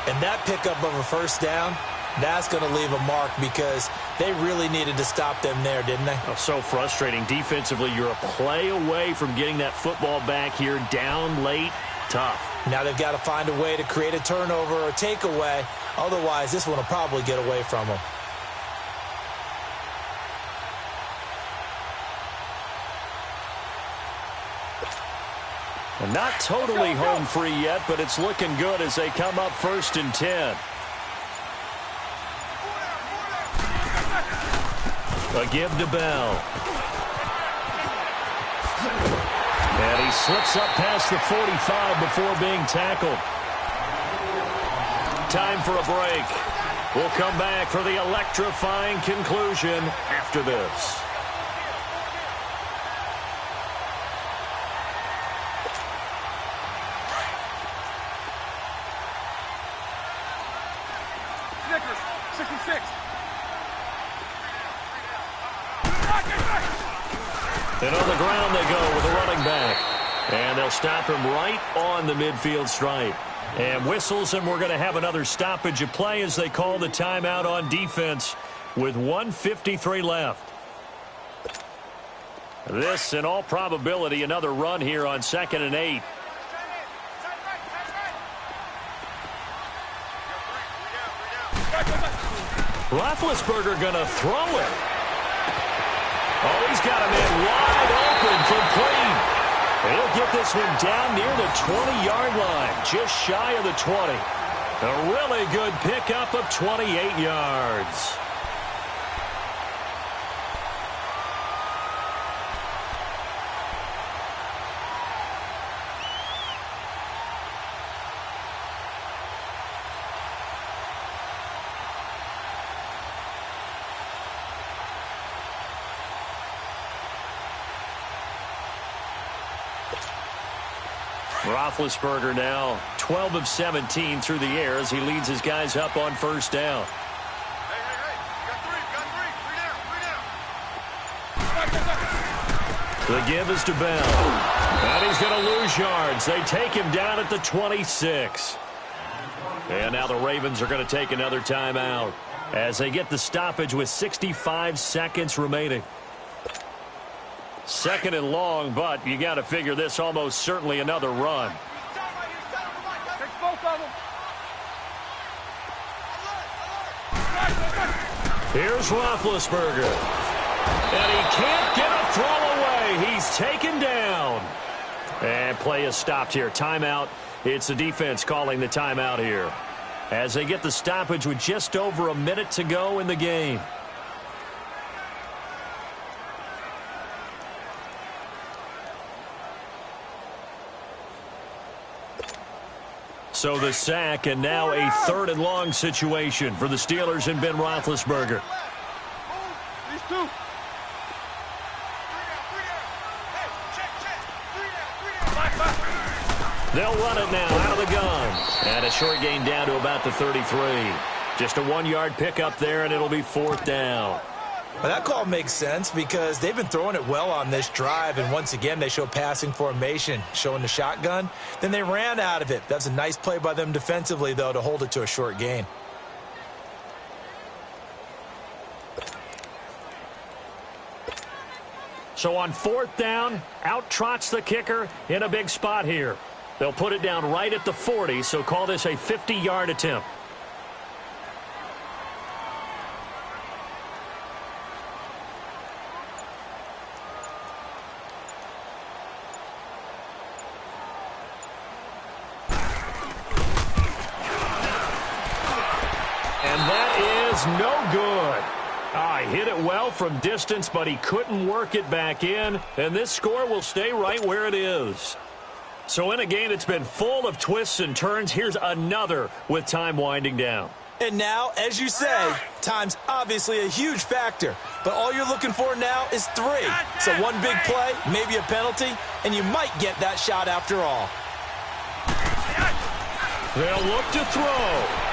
And that pickup of a first down, that's going to leave a mark because they really needed to stop them there, didn't they? Oh, so frustrating. Defensively, you're a play away from getting that football back here down late. Tough. Now they've got to find a way to create a turnover or takeaway. Otherwise, this one will probably get away from them. And not totally home free yet, but it's looking good as they come up 1st and 10. A give to Bell. And he slips up past the 45 before being tackled. Time for a break. We'll come back for the electrifying conclusion after this. Snickers, 66. And on the ground they go with a running back. And they'll stop him right on the midfield stripe. And whistles, and we're going to have another stoppage of play as they call the timeout on defense with 1:53 left. This, in all probability, another run here on 2nd and 8. Roethlisberger going to throw it. Oh, he's got a man wide open, complete. He'll get this one down near the 20-yard line, just shy of the 20. A really good pickup of 28 yards. Roethlisberger now 12 of 17 through the air as he leads his guys up on 1st down. Hey, got three. The give is to Bell. And he's going to lose yards. They take him down at the 26. And now the Ravens are going to take another timeout as they get the stoppage with 65 seconds remaining. 2nd and long, but you got to figure this almost certainly another run. Take both of them. Here's Roethlisberger. And he can't get a throw away. He's taken down. And play is stopped here. Timeout. It's the defense calling the timeout here as they get the stoppage with just over a minute to go in the game. So the sack, and now a 3rd and long situation for the Steelers and Ben Roethlisberger. These two. They'll run it now out of the gun. And a short gain down to about the 33. Just a 1-yard pickup there, and it'll be 4th down. Well, that call makes sense because they've been throwing it well on this drive, and once again they show passing formation, showing the shotgun. Then they ran out of it. That's a nice play by them defensively, though, to hold it to a short gain. So on 4th down, out trots the kicker in a big spot here. They'll put it down right at the 40, so call this a 50-yard attempt. No good. He hit it well from distance, but he couldn't work it back in, and this score will stay right where it is. So in a game that's been full of twists and turns, here's another with time winding down. And now, as you say, time's obviously a huge factor, but all you're looking for now is 3. So one big play, maybe a penalty, and you might get that shot after all. They'll look to throw.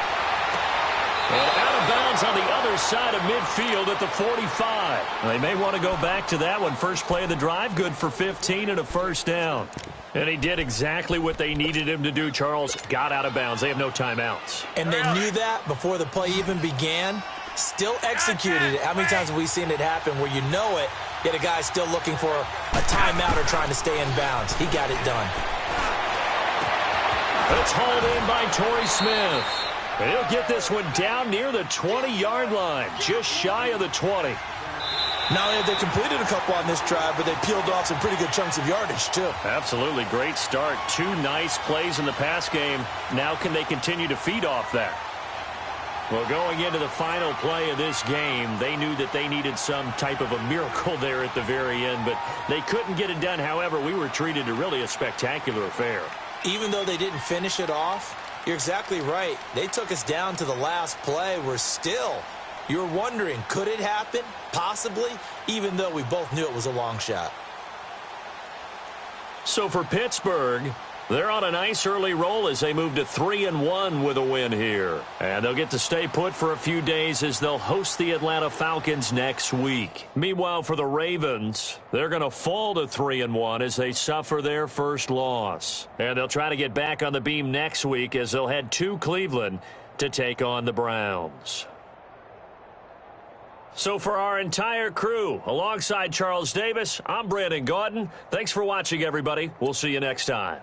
And out of bounds on the other side of midfield at the 45. They may want to go back to that one. First play of the drive, good for 15 and a 1st down. And he did exactly what they needed him to do, Charles. Got out of bounds. They have no timeouts. And they knew that before the play even began. Still executed it. How many times have we seen it happen where you know it, yet a guy's still looking for a timeout or trying to stay in bounds? He got it done. It's hauled in by Torrey Smith. And he'll get this one down near the 20-yard line, just shy of the 20. Not only have they completed a couple on this drive, but they peeled off some pretty good chunks of yardage, too. Absolutely great start. 2 nice plays in the pass game. Now can they continue to feed off that? Well, going into the final play of this game, they knew that they needed some type of a miracle there at the very end, but they couldn't get it done. However, we were treated to really a spectacular affair. Even though they didn't finish it off, you're exactly right. They took us down to the last play. We're still, you're wondering, could it happen? Possibly, even though we both knew it was a long shot. So for Pittsburgh, they're on a nice early roll as they move to 3-1 with a win here. And they'll get to stay put for a few days as they'll host the Atlanta Falcons next week. Meanwhile, for the Ravens, they're going to fall to 3-1 as they suffer their first loss. And they'll try to get back on the beam next week as they'll head to Cleveland to take on the Browns. So for our entire crew, alongside Charles Davis, I'm Brandon Gaudin. Thanks for watching, everybody. We'll see you next time.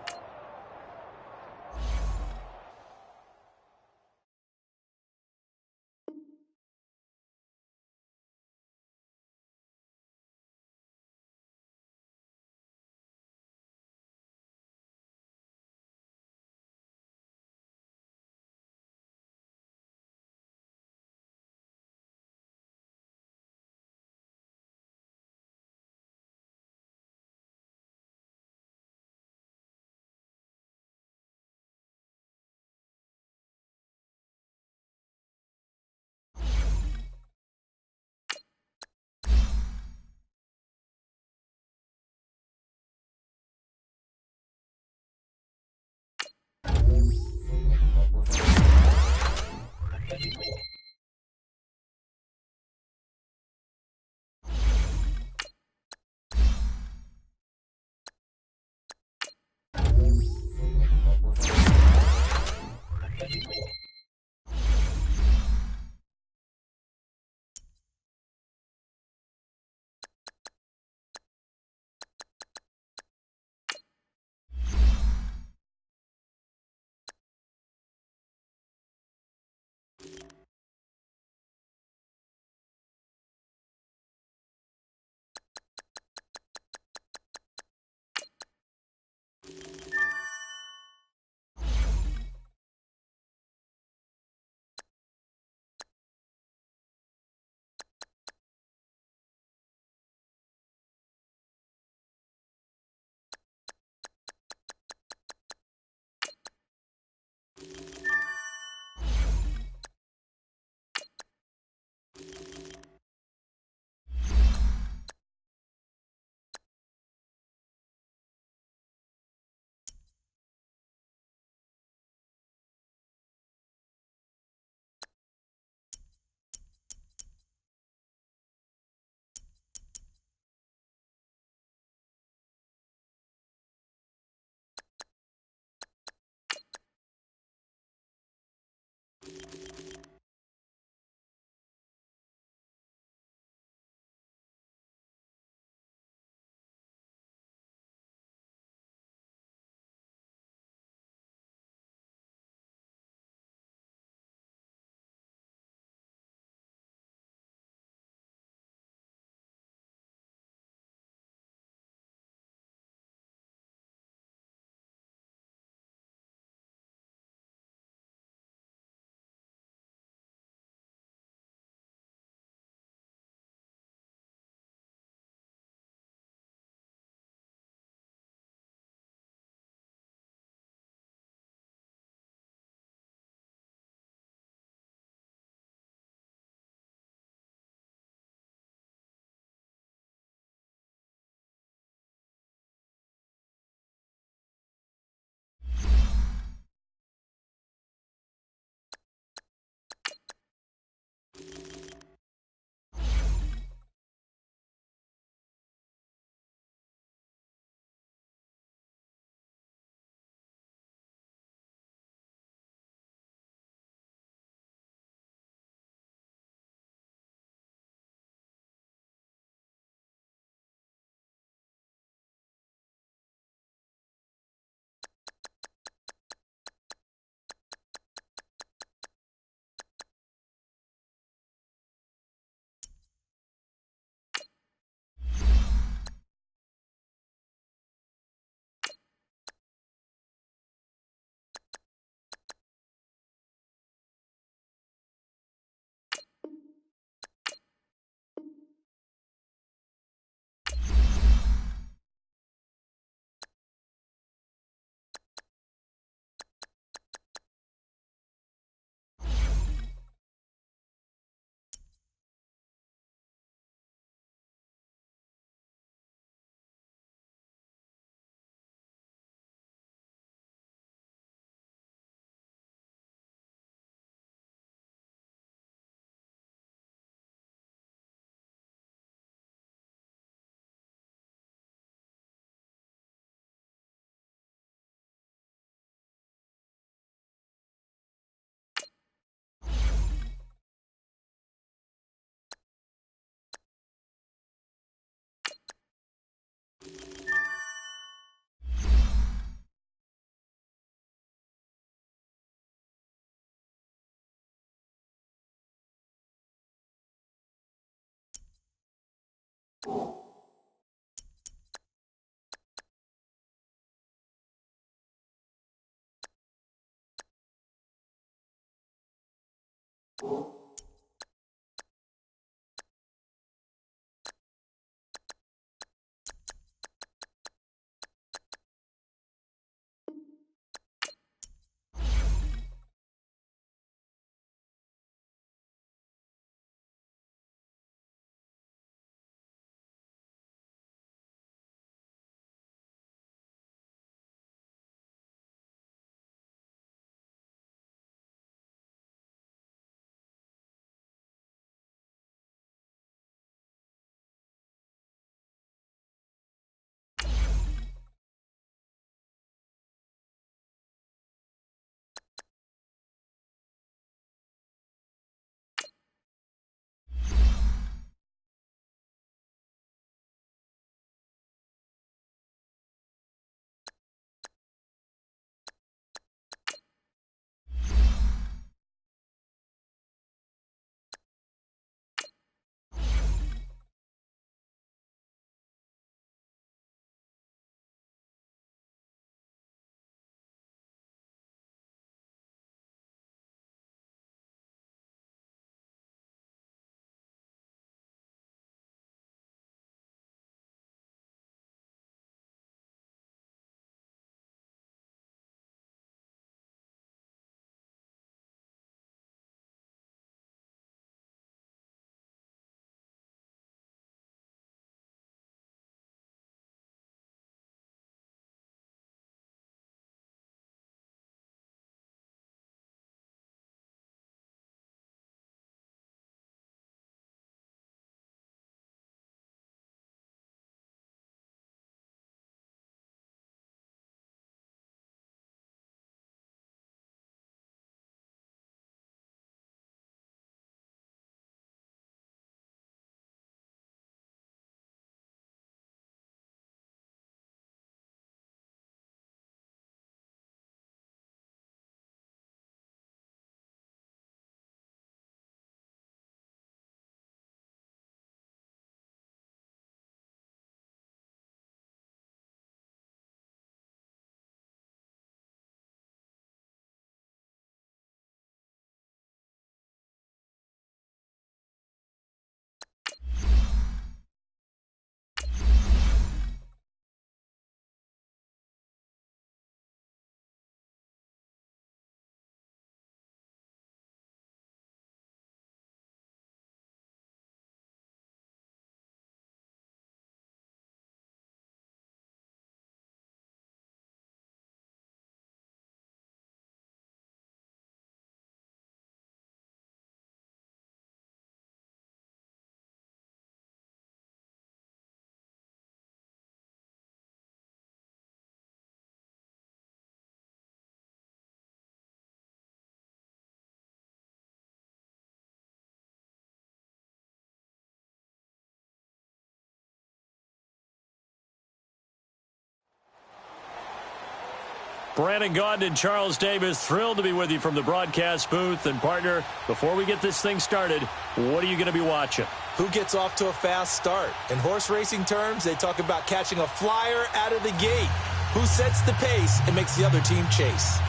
Brandon Gaudin and Charles Davis, thrilled to be with you from the broadcast booth. And, partner, before we get this thing started, what are you going to be watching? Who gets off to a fast start? In horse racing terms, they talk about catching a flyer out of the gate. Who sets the pace and makes the other team chase?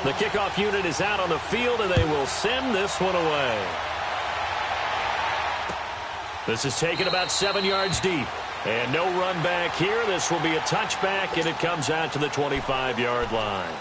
The kickoff unit is out on the field, and they will send this one away. This is taken about 7 yards deep. And no run back here. This will be a touchback, and it comes out to the 25-yard line.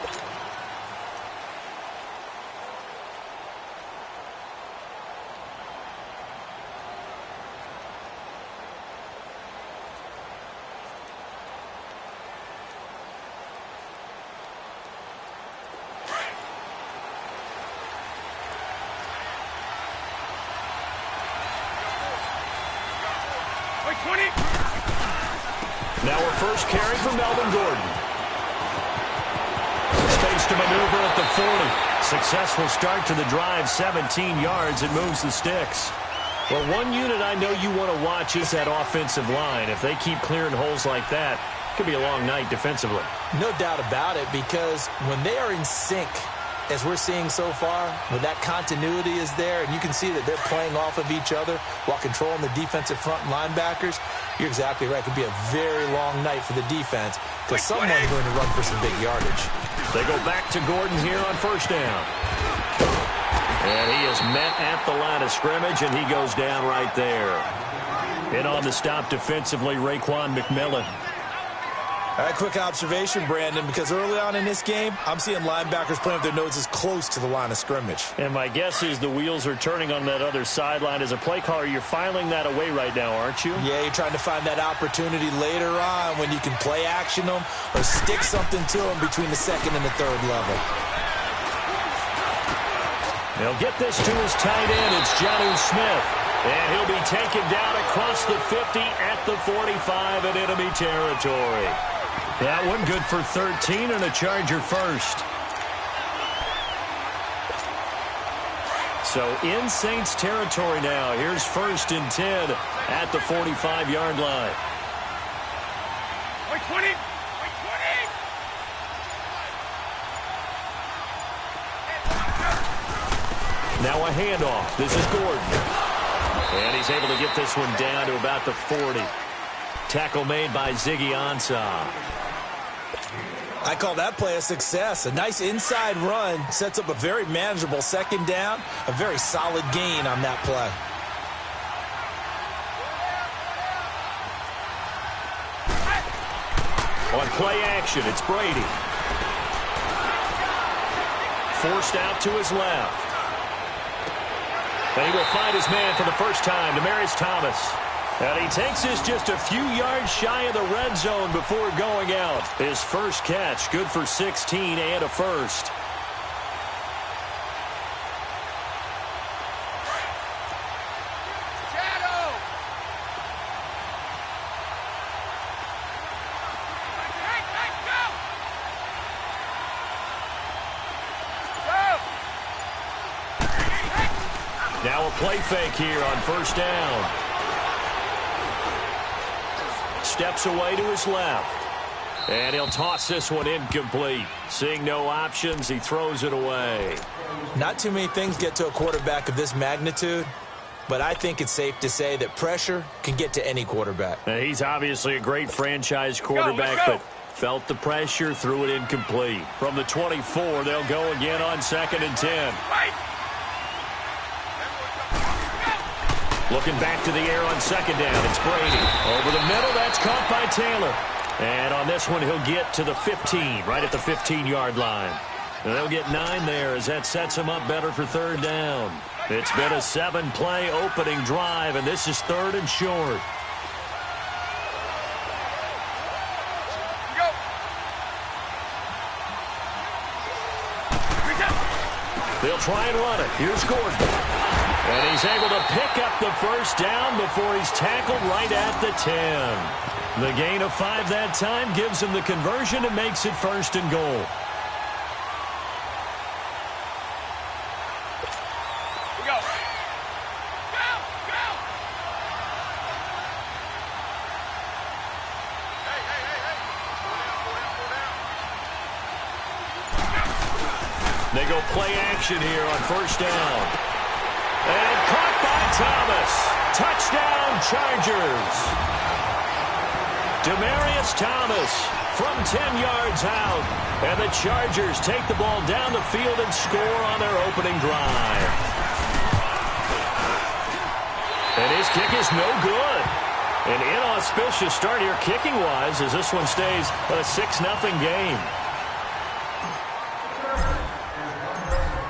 Now our first carry for Melvin Gordon. to maneuver at the 40. Successful start to the drive, 17 yards. It moves the sticks. Well, one unit I know you want to watch is that offensive line. If they keep clearing holes like that, it could be a long night defensively. No doubt about it, because when they are in sync, as we're seeing so far, when that continuity is there, and you can see that they're playing off of each other while controlling the defensive front linebackers, you're exactly right. It could be a very long night for the defense because someone's going to run for some big yardage. They go back to Gordon here on first down. And he is met at the line of scrimmage, and he goes down right there. And on the stop defensively, Raekwon McMillan. All right, quick observation, Brandon, because early on in this game, I'm seeing linebackers playing with their noses close to the line of scrimmage. And my guess is the wheels are turning on that other sideline. As a play caller, you're filing that away right now, aren't you? Yeah, you're trying to find that opportunity later on when you can play action them or stick something to them between the second and the third level. They'll get this to his tight end. It's Jonnu Smith. And he'll be taken down across the 50 at the 45 in enemy territory. That one good for 13 and a Charger first. So in Saints territory now. Here's 1st and 10 at the 45-yard line. Wait, 20. Now a handoff. This is Gordon. And he's able to get this one down to about the 40. Tackle made by Ziggy Ansah. I call that play a success. A nice inside run sets up a very manageable second down. A very solid gain on that play. On play action, it's Brady. Forced out to his left. And he will find his man for the first time, Demaryius Thomas. And he takes this just a few yards shy of the red zone before going out. His first catch, good for 16 and a first. Shadow. Now a play fake here on first down. Steps away to his left. And he'll toss this one incomplete. Seeing no options, he throws it away. Not too many things get to a quarterback of this magnitude, but I think it's safe to say that pressure can get to any quarterback. Now, he's obviously a great franchise quarterback, but felt the pressure, threw it incomplete. From the 24, they'll go again on 2nd and 10. Looking back to the air on 2nd down, it's Brady. Over the middle, that's caught by Taylor. And on this one, he'll get to the 15, right at the 15-yard line. And they'll get 9 there as that sets him up better for 3rd down. It's been a 7-play opening drive, and this is 3rd and short. They'll try and run it. Here's Gordon. And he's able to pick up the first down before he's tackled right at the 10. The gain of 5 that time gives him the conversion and makes it 1st and goal. Go. They go play action here on 1st down. And caught by Thomas. Touchdown, Chargers. Demaryius Thomas from 10 yards out. And the Chargers take the ball down the field and score on their opening drive. And his kick is no good. An inauspicious start here kicking-wise as this one stays a 6-0 game.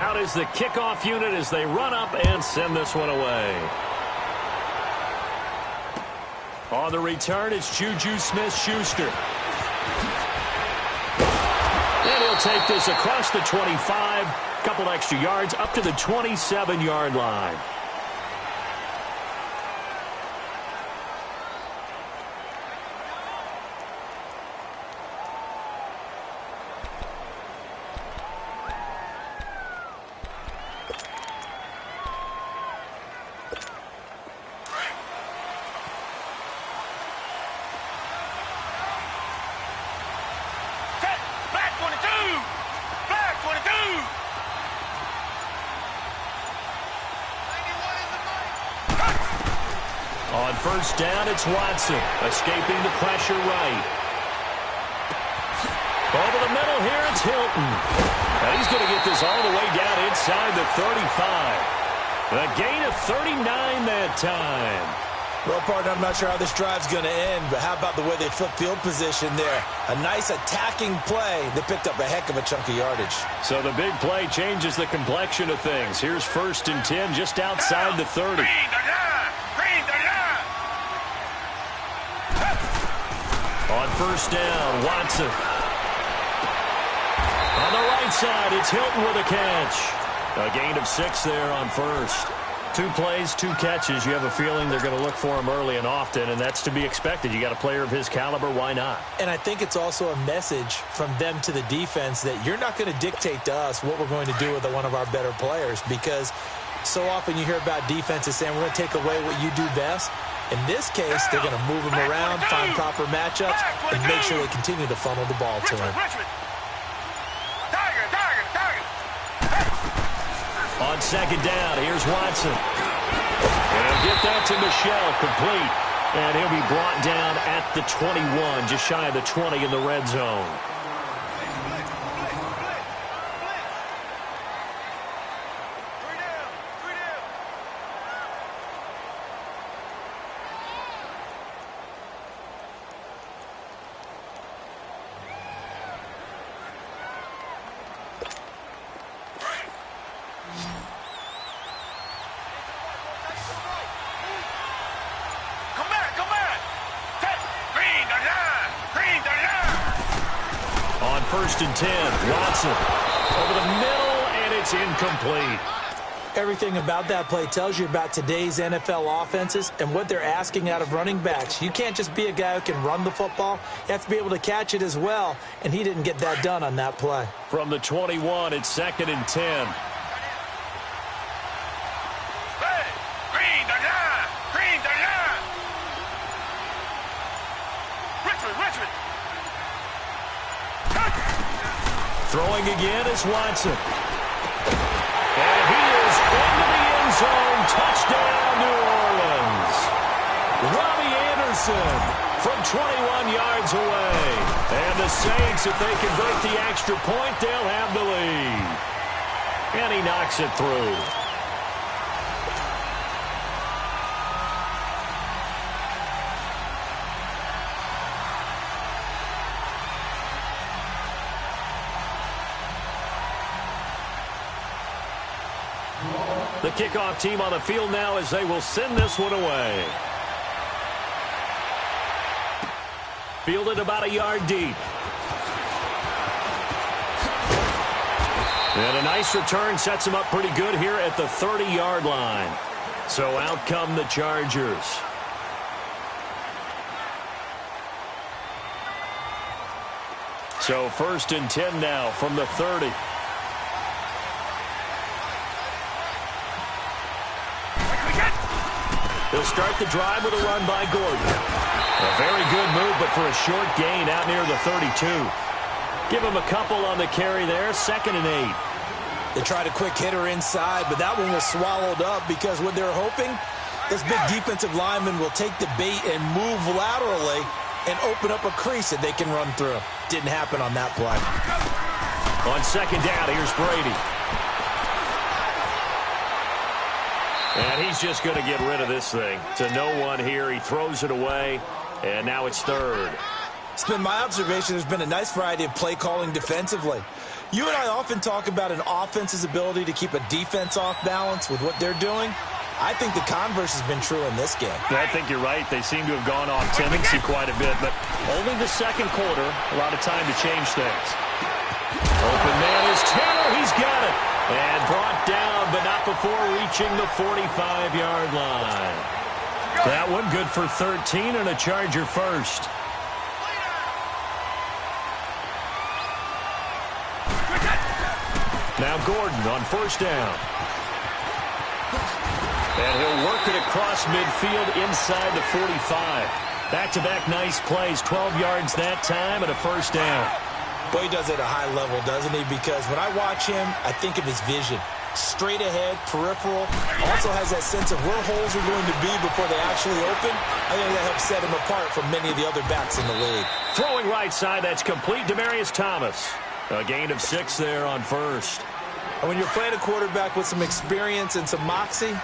Out is the kickoff unit as they run up and send this one away. On the return, it's Juju Smith-Schuster. And he'll take this across the 25, couple extra yards, up to the 27-yard line. On first down, it's Watson, escaping the pressure right. Over the middle here, it's Hilton. And he's going to get this all the way down inside the 35. A gain of 39 that time. Well, partner, I'm not sure how this drive's going to end, but how about the way they flip field position there? A nice attacking play that picked up a heck of a chunk of yardage. So the big play changes the complexion of things. Here's first and 10 just outside the 30. On first down, Watson. On the right side, it's Hilton with a catch. A gain of 6 there on first. 2 plays, 2 catches. You have a feeling they're going to look for him early and often, and that's to be expected. You got a player of his caliber, why not? And I think it's also a message from them to the defense that you're not going to dictate to us what we're going to do with one of our better players, because so often you hear about defenses saying we're going to take away what you do best. In this case, they're going to move him around, find proper matchups, and make sure they continue to funnel the ball to him. On second down, here's Watson. And he'll get that to Michel, complete. And he'll be brought down at the 21, just shy of the 20 in the red zone. First and 10, Watson over the middle, and it's incomplete. Everything about that play tells you about today's NFL offenses and what they're asking out of running backs. You can't just be a guy who can run the football. You have to be able to catch it as well, and he didn't get that done on that play. From the 21, it's second and 10. Throwing again is Watson. And he is into the end zone. Touchdown, New Orleans. Robbie Anderson from 21 yards away. And the Saints, if they convert the extra point, they'll have the lead. And he knocks it through. The kickoff team on the field now as they will send this one away. Fielded about a yard deep. And a nice return sets him up pretty good here at the 30-yard line. So out come the Chargers. So first and 10 now from the 30. He'll start the drive with a run by Gordon. A very good move, but for a short gain out near the 32. Give him a couple on the carry there, second and 8. They tried a quick hitter inside, but that one was swallowed up because what they're hoping, this big defensive lineman will take the bait and move laterally and open up a crease that they can run through. Didn't happen on that play. On second down, here's Brady. And he's just going to get rid of this thing. To no one here. He throws it away, and now it's third. It's been my observation there's been a nice variety of play calling defensively. You and I often talk about an offense's ability to keep a defense off balance with what they're doing. I think the converse has been true in this game. I think you're right. They seem to have gone off tendency quite a bit, but only the second quarter, a lot of time to change things. Open man is Taylor. He's got it. And brought down, but not before reaching the 45-yard line. That one good for 13 and a Charger first. Now Gordon on first down. And he'll work it across midfield inside the 45. Back-to-back nice plays, 12 yards that time and a first down. Boy, he does it at a high level, doesn't he? Because when I watch him, I think of his vision. Straight ahead, peripheral. Also has that sense of where holes are going to be before they actually open. I think that helps set him apart from many of the other backs in the league. Throwing right side, that's complete. Demaryius Thomas. A gain of 6 there on first. And when you're playing a quarterback with some experience and some moxie,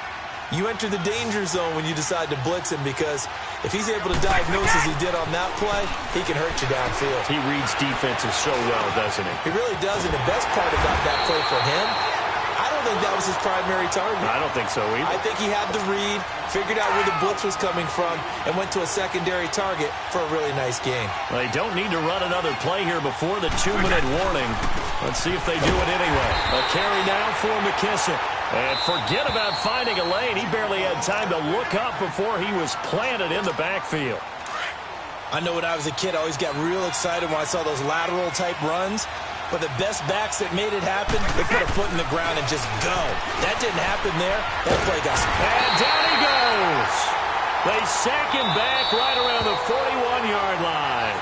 you enter the danger zone when you decide to blitz him, because if he's able to diagnose as he did on that play, he can hurt you downfield. He reads defenses so well, doesn't he? He really does, and the best part about that play for him, I don't think that was his primary target. I don't think so either. I think he had the read, figured out where the blitz was coming from, and went to a secondary target for a really nice gain. They don't need to run another play here before the 2-minute warning. Let's see if they do it anyway. A carry now for McKissick. And forget about finding a lane. He barely had time to look up before he was planted in the backfield. I know when I was a kid, I always got real excited when I saw those lateral-type runs. But the best backs that made it happen, they put a foot in the ground and just go. That didn't happen there. That play got spent. And down he goes. They sack him back right around the 41-yard line.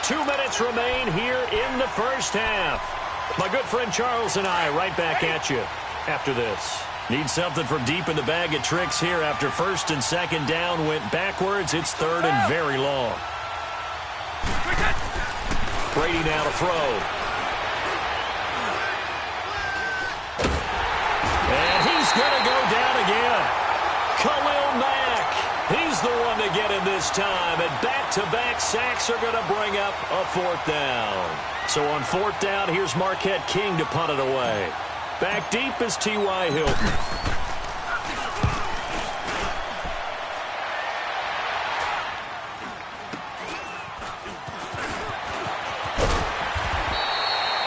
Two minutes remain here in the first half. My good friend Charles and I right back at you after this. Need something from deep in the bag of tricks here after first and second down went backwards. It's third and very long. Brady now to throw. And he's going to go down again. Khalil Mack. He's the one to get him this time. And back-to-back sacks are going to bring up a fourth down. So on fourth down, here's Marquette King to punt it away. Back deep is T.Y. Hilton.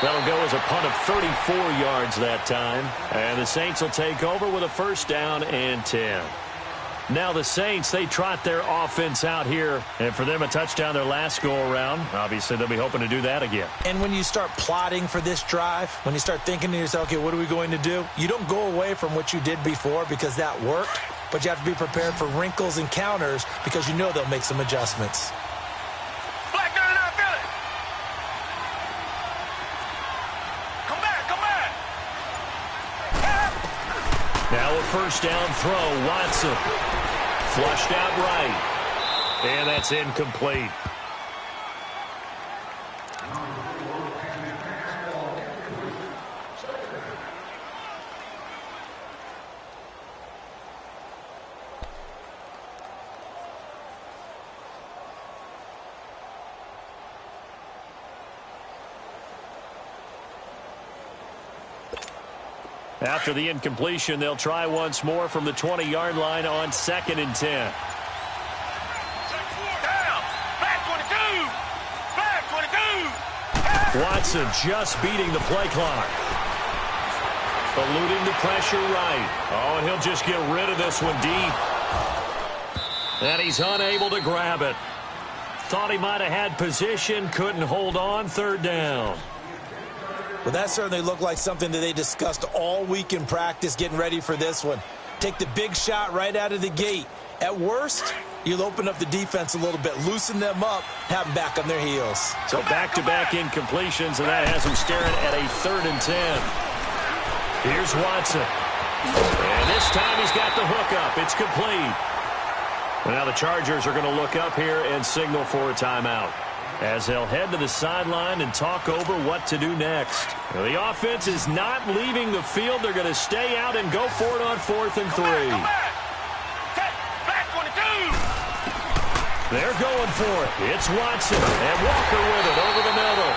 That'll go as a punt of 34 yards that time. And the Saints will take over with a first down and 10. Now the Saints, they trot their offense out here. And for them, a touchdown their last go-around. Obviously, they'll be hoping to do that again. And when you start plotting for this drive, when you start thinking to yourself, okay, what are we going to do? You don't go away from what you did before because that worked. But you have to be prepared for wrinkles and counters because you know they'll make some adjustments. Black gun and I feel it. Come back, come back. Now a first down throw, Watson. Flushed out right. And that's incomplete. After the incompletion, they'll try once more from the 20-yard line on 2nd and 10. Down. Back 22. Back 22. Watson just beating the play clock. Eluding the pressure right. Oh, and he'll just get rid of this one deep. And he's unable to grab it. Thought he might have had position, couldn't hold on, third down. Well, that certainly looked like something that they discussed all week in practice getting ready for this one. Take the big shot right out of the gate. At worst, you'll open up the defense a little bit, loosen them up, have them back on their heels. So back-to-back incompletions, and that has him staring at a 3rd and 10. Here's Watson. And this time he's got the hook up. It's complete. And now the Chargers are going to look up here and signal for a timeout, as they'll head to the sideline and talk over what to do next. Now, the offense is not leaving the field. They're going to stay out and go for it on 4th and 3. Back 22. They're going for it. It's Watson and Walker with it over the middle.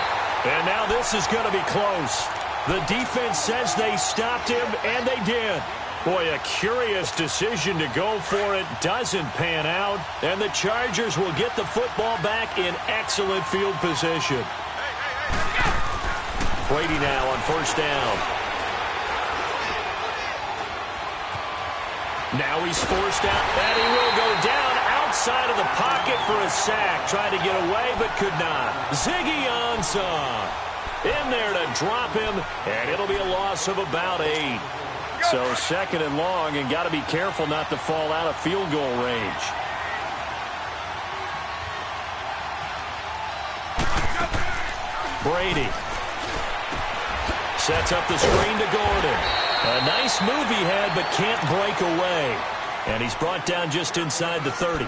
And now this is going to be close. The defense says they stopped him, and they did. Boy, a curious decision to go for it. Doesn't pan out. And the Chargers will get the football back in excellent field position. Brady now on first down. Now he's forced out, and he will go down outside of the pocket for a sack. Tried to get away, but could not. Ziggy Ansah in there to drop him, and it'll be a loss of about 8. So 2nd and long, and got to be careful not to fall out of field goal range. Brady. Sets up the screen to Gordon. A nice move he had, but can't break away. And he's brought down just inside the 30.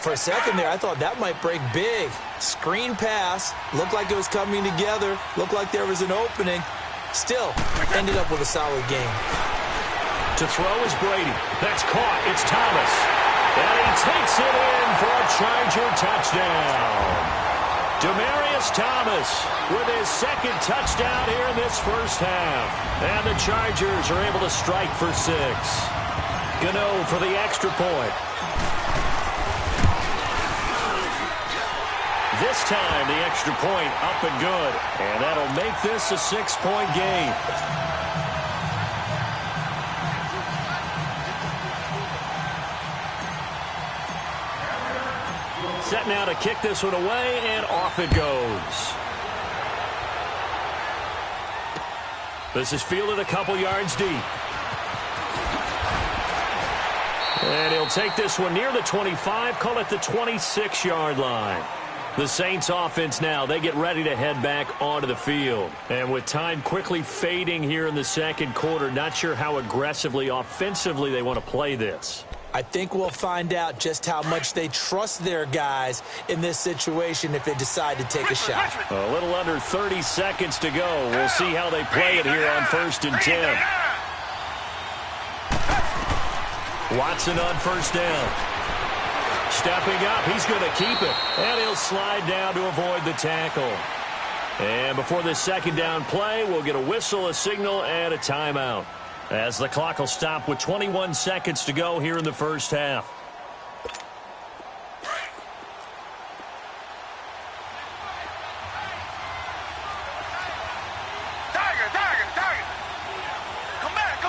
For a second there, I thought that might break big. Screen pass. Looked like it was coming together. Looked like there was an opening. Still, ended up with a solid game. To throw is Brady. That's caught. It's Thomas. And he takes it in for a Charger touchdown. Demaryius Thomas with his second touchdown here in this first half. And the Chargers are able to strike for 6. Gano for the extra point. This time, the extra point up and good. And that'll make this a 6-point game. Set now to kick this one away, and off it goes. This is fielded a couple yards deep. And he'll take this one near the 25, call it the 26-yard line. The Saints offense now, they get ready to head back onto the field. And with time quickly fading here in the second quarter, not sure how aggressively, offensively they want to play this. I think we'll find out just how much they trust their guys in this situation if they decide to take a shot. A little under 30 seconds to go. We'll see how they play it here on 1st and 10. Watson on first down. Stepping up, he's going to keep it. And he'll slide down to avoid the tackle. And before this second down play, we'll get a whistle, a signal, and a timeout. As the clock will stop with 21 seconds to go here in the first half. Tiger. Come back.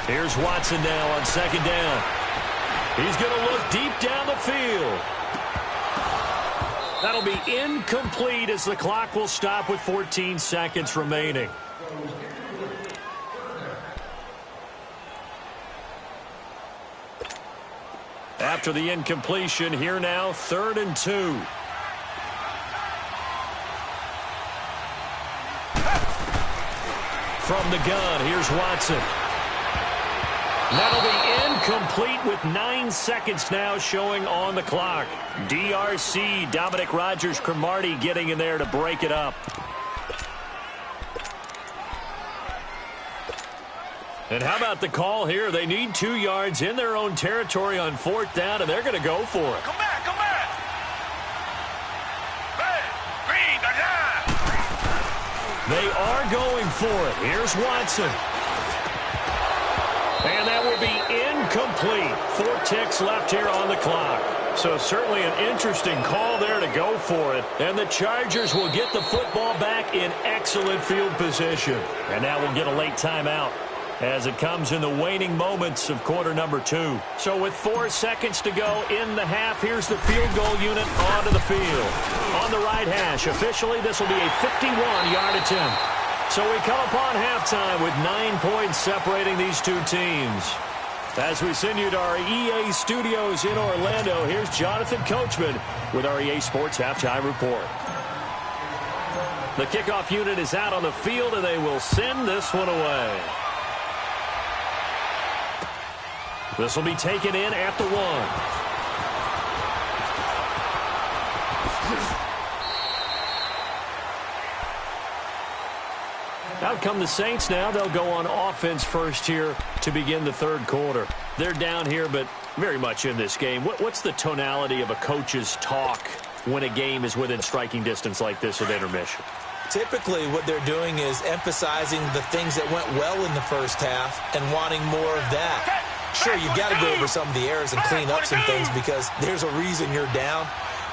Here's Watson now on second down. He's going to look deep down the field. That'll be incomplete as the clock will stop with 14 seconds remaining. After the incompletion, here now, 3rd and 2. From the gun, here's Watson. That'll be incomplete with 9 seconds now showing on the clock. DRC, Dominic Rodgers-Cromartie getting in there to break it up. And how about the call here? They need 2 yards in their own territory on 4th down, and they're going to go for it. Come back. Green, They are going for it. Here's Watson. And that will be incomplete. 4 ticks left here on the clock. So certainly an interesting call there to go for it. And the Chargers will get the football back in excellent field position. And now we'll get a late timeout as it comes in the waning moments of quarter number 2. So with 4 seconds to go in the half, here's the field goal unit onto the field. On the right hash, officially this will be a 51-yard attempt. So we come upon halftime with 9 points separating these two teams. As we send you to our EA studios in Orlando, here's Jonathan Coachman with our EA Sports Halftime Report. The kickoff unit is out on the field, and they will send this one away. This will be taken in at the 1. Out come the Saints now. They'll go on offense first here to begin the third quarter. They're down here, but very much in this game. What's the tonality of a coach's talk when a game is within striking distance like this at intermission? Typically, what they're doing is emphasizing the things that went well in the first half and wanting more of that. Sure, you've got to go over some of the errors and clean up some things because there's a reason you're down.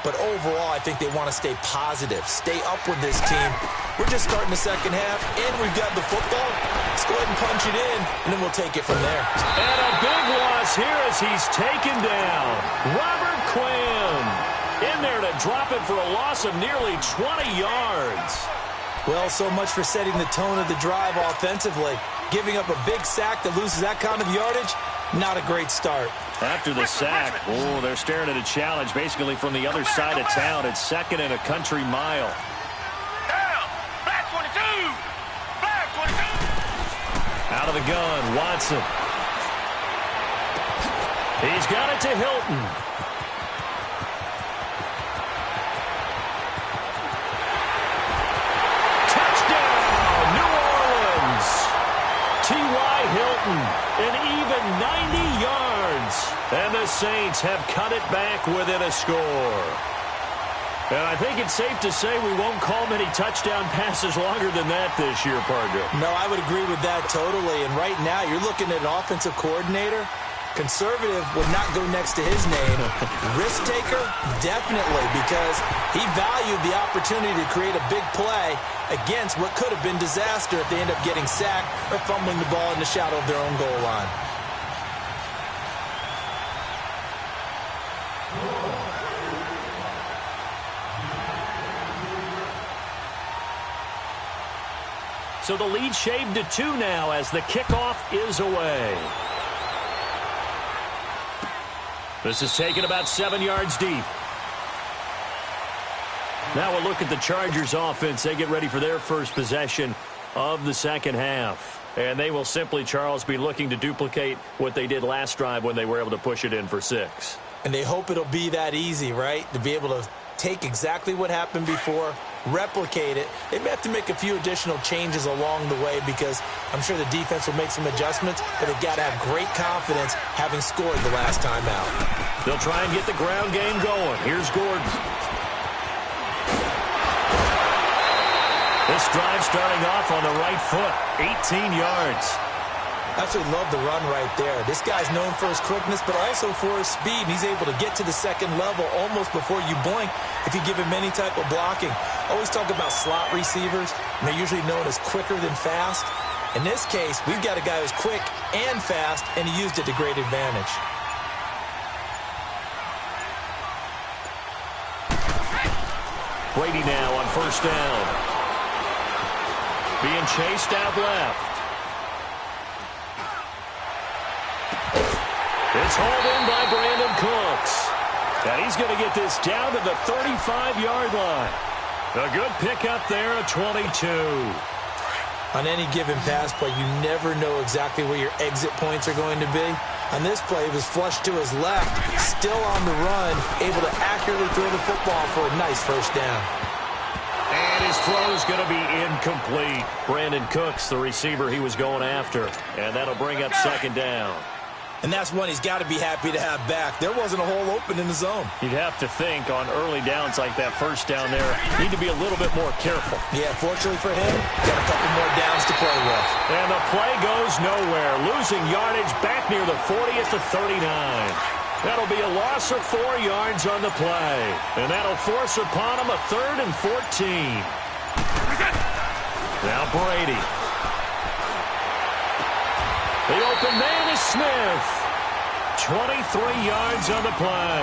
But overall, I think they want to stay positive, stay up with this team. We're just starting the second half, and we've got the football. Let's go ahead and punch it in, and then we'll take it from there. And a big loss here as he's taken down. Robert Quinn in there to drop it for a loss of nearly 20 yards. Well, so much for setting the tone of the drive offensively. Giving up a big sack that loses that kind of yardage, not a great start. After the sack, they're staring at a challenge basically from the other side of town. It's 2nd and a country mile. Down. Flag 22. Flag 22. Out of the gun, Watson. He's got it to Hilton. Touchdown, New Orleans. T.Y. Hilton, an even 90 yards. And the Saints have cut it back within a score. And I think it's safe to say we won't call many touchdown passes longer than that this year, partner. No, I would agree with that totally. And right now, you're looking at an offensive coordinator. Conservative would not go next to his name. Risk taker, definitely, because he valued the opportunity to create a big play against what could have been disaster if they end up getting sacked or fumbling the ball in the shadow of their own goal line. So the lead shaved to 2 now as the kickoff is away. This is taken about 7 yards deep. Now we'll look at the Chargers offense. They get ready for their first possession of the second half. And they will simply, Charles, be looking to duplicate what they did last drive when they were able to push it in for 6. And they hope it'll be that easy, right? To be able to take exactly what happened before, replicate it. They may have to make a few additional changes along the way because I'm sure the defense will make some adjustments, but they've got to have great confidence having scored the last time out. They'll try and get the ground game going. Here's Gordon. This drive starting off on the right foot, 18 yards. Absolutely love the run right there. This guy's known for his quickness, but also for his speed. And he's able to get to the second level almost before you blink if you give him any type of blocking. Always talk about slot receivers, and they're usually known as quicker than fast. In this case, we've got a guy who's quick and fast, and he used it to great advantage. Brady now on first down. Being chased out left. It's hauled in by Brandon Cooks. And he's going to get this down to the 35-yard line. A good pickup there at 22. On any given pass play, you never know exactly where your exit points are going to be. On this play, it was flushed to his left, still on the run, able to accurately throw the football for a nice first down. And his throw is going to be incomplete. Brandon Cooks, the receiver he was going after. And that'll bring up second down. And that's one he's got to be happy to have back. There wasn't a hole open in the zone. You'd have to think on early downs like that first down there, need to be a little bit more careful. Yeah, fortunately for him, got a couple more downs to play with. And the play goes nowhere. Losing yardage back near the 40 at the 39. That'll be a loss of 4 yards on the play. And that'll force upon him a 3rd and 14. Now Brady. The open man is Smith. 23 yards on the play.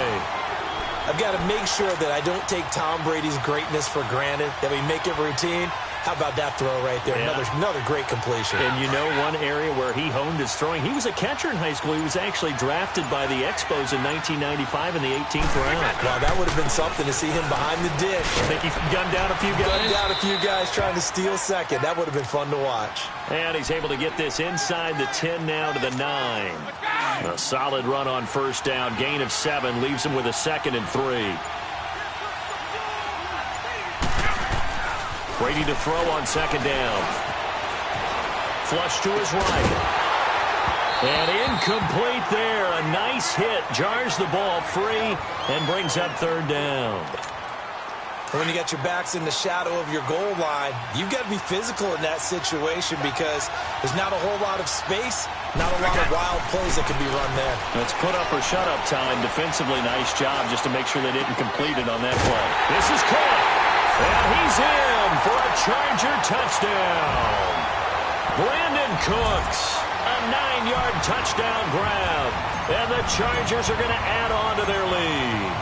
I've got to make sure that I don't take Tom Brady's greatness for granted, that we make it routine. How about that throw right there? Yeah. Another great completion. And you know one area where he honed his throwing? He was a catcher in high school. He was actually drafted by the Expos in 1995 in the 18th round. Wow, that would have been something to see him behind the dish. I think he gunned down a few guys. Gunned down a few guys trying to steal second. That would have been fun to watch. And he's able to get this inside the 10 now to the 9. A solid run on first down. Gain of 7 leaves him with a 2nd and 3. Brady to throw on second down. Flush to his right. And incomplete there. A nice hit. Jars the ball free and brings up 3rd down. When you got your backs in the shadow of your goal line, you've got to be physical in that situation because there's not a whole lot of space, not a lot of wild plays that can be run there. Let's put up or shut up time. Defensively, nice job just to make sure they didn't complete it on that play. This is caught. And he's in for a Charger touchdown. Brandon Cooks, a 9-yard touchdown grab. And the Chargers are going to add on to their lead.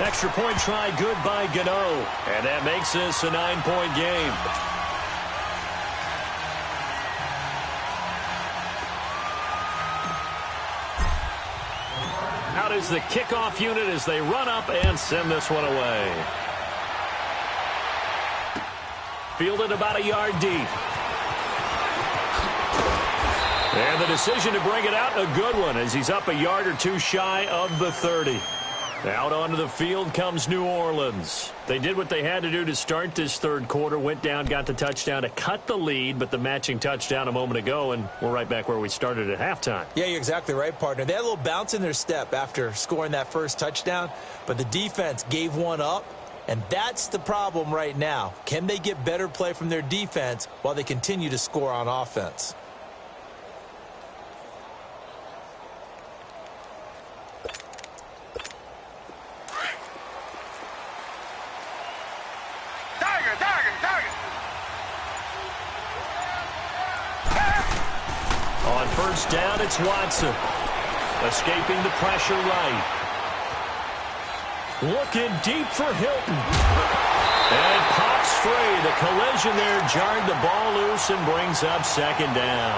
Extra point try good by Gano. And that makes this a 9-point game. Out is the kickoff unit as they run up and send this one away. Fielded about a yard deep. And the decision to bring it out, a good one, as he's up a yard or two shy of the 30. Out onto the field comes New Orleans. They did what they had to do to start this third quarter, went down, got the touchdown to cut the lead, but the matching touchdown a moment ago, and we're right back where we started at halftime. Yeah, you're exactly right, partner. They had a little bounce in their step after scoring that first touchdown, but the defense gave one up, and that's the problem right now. Can they get better play from their defense while they continue to score on offense? On first down, it's Watson. Escaping the pressure right. Looking deep for Hilton. And pops free. The collision there jarred the ball loose and brings up second down.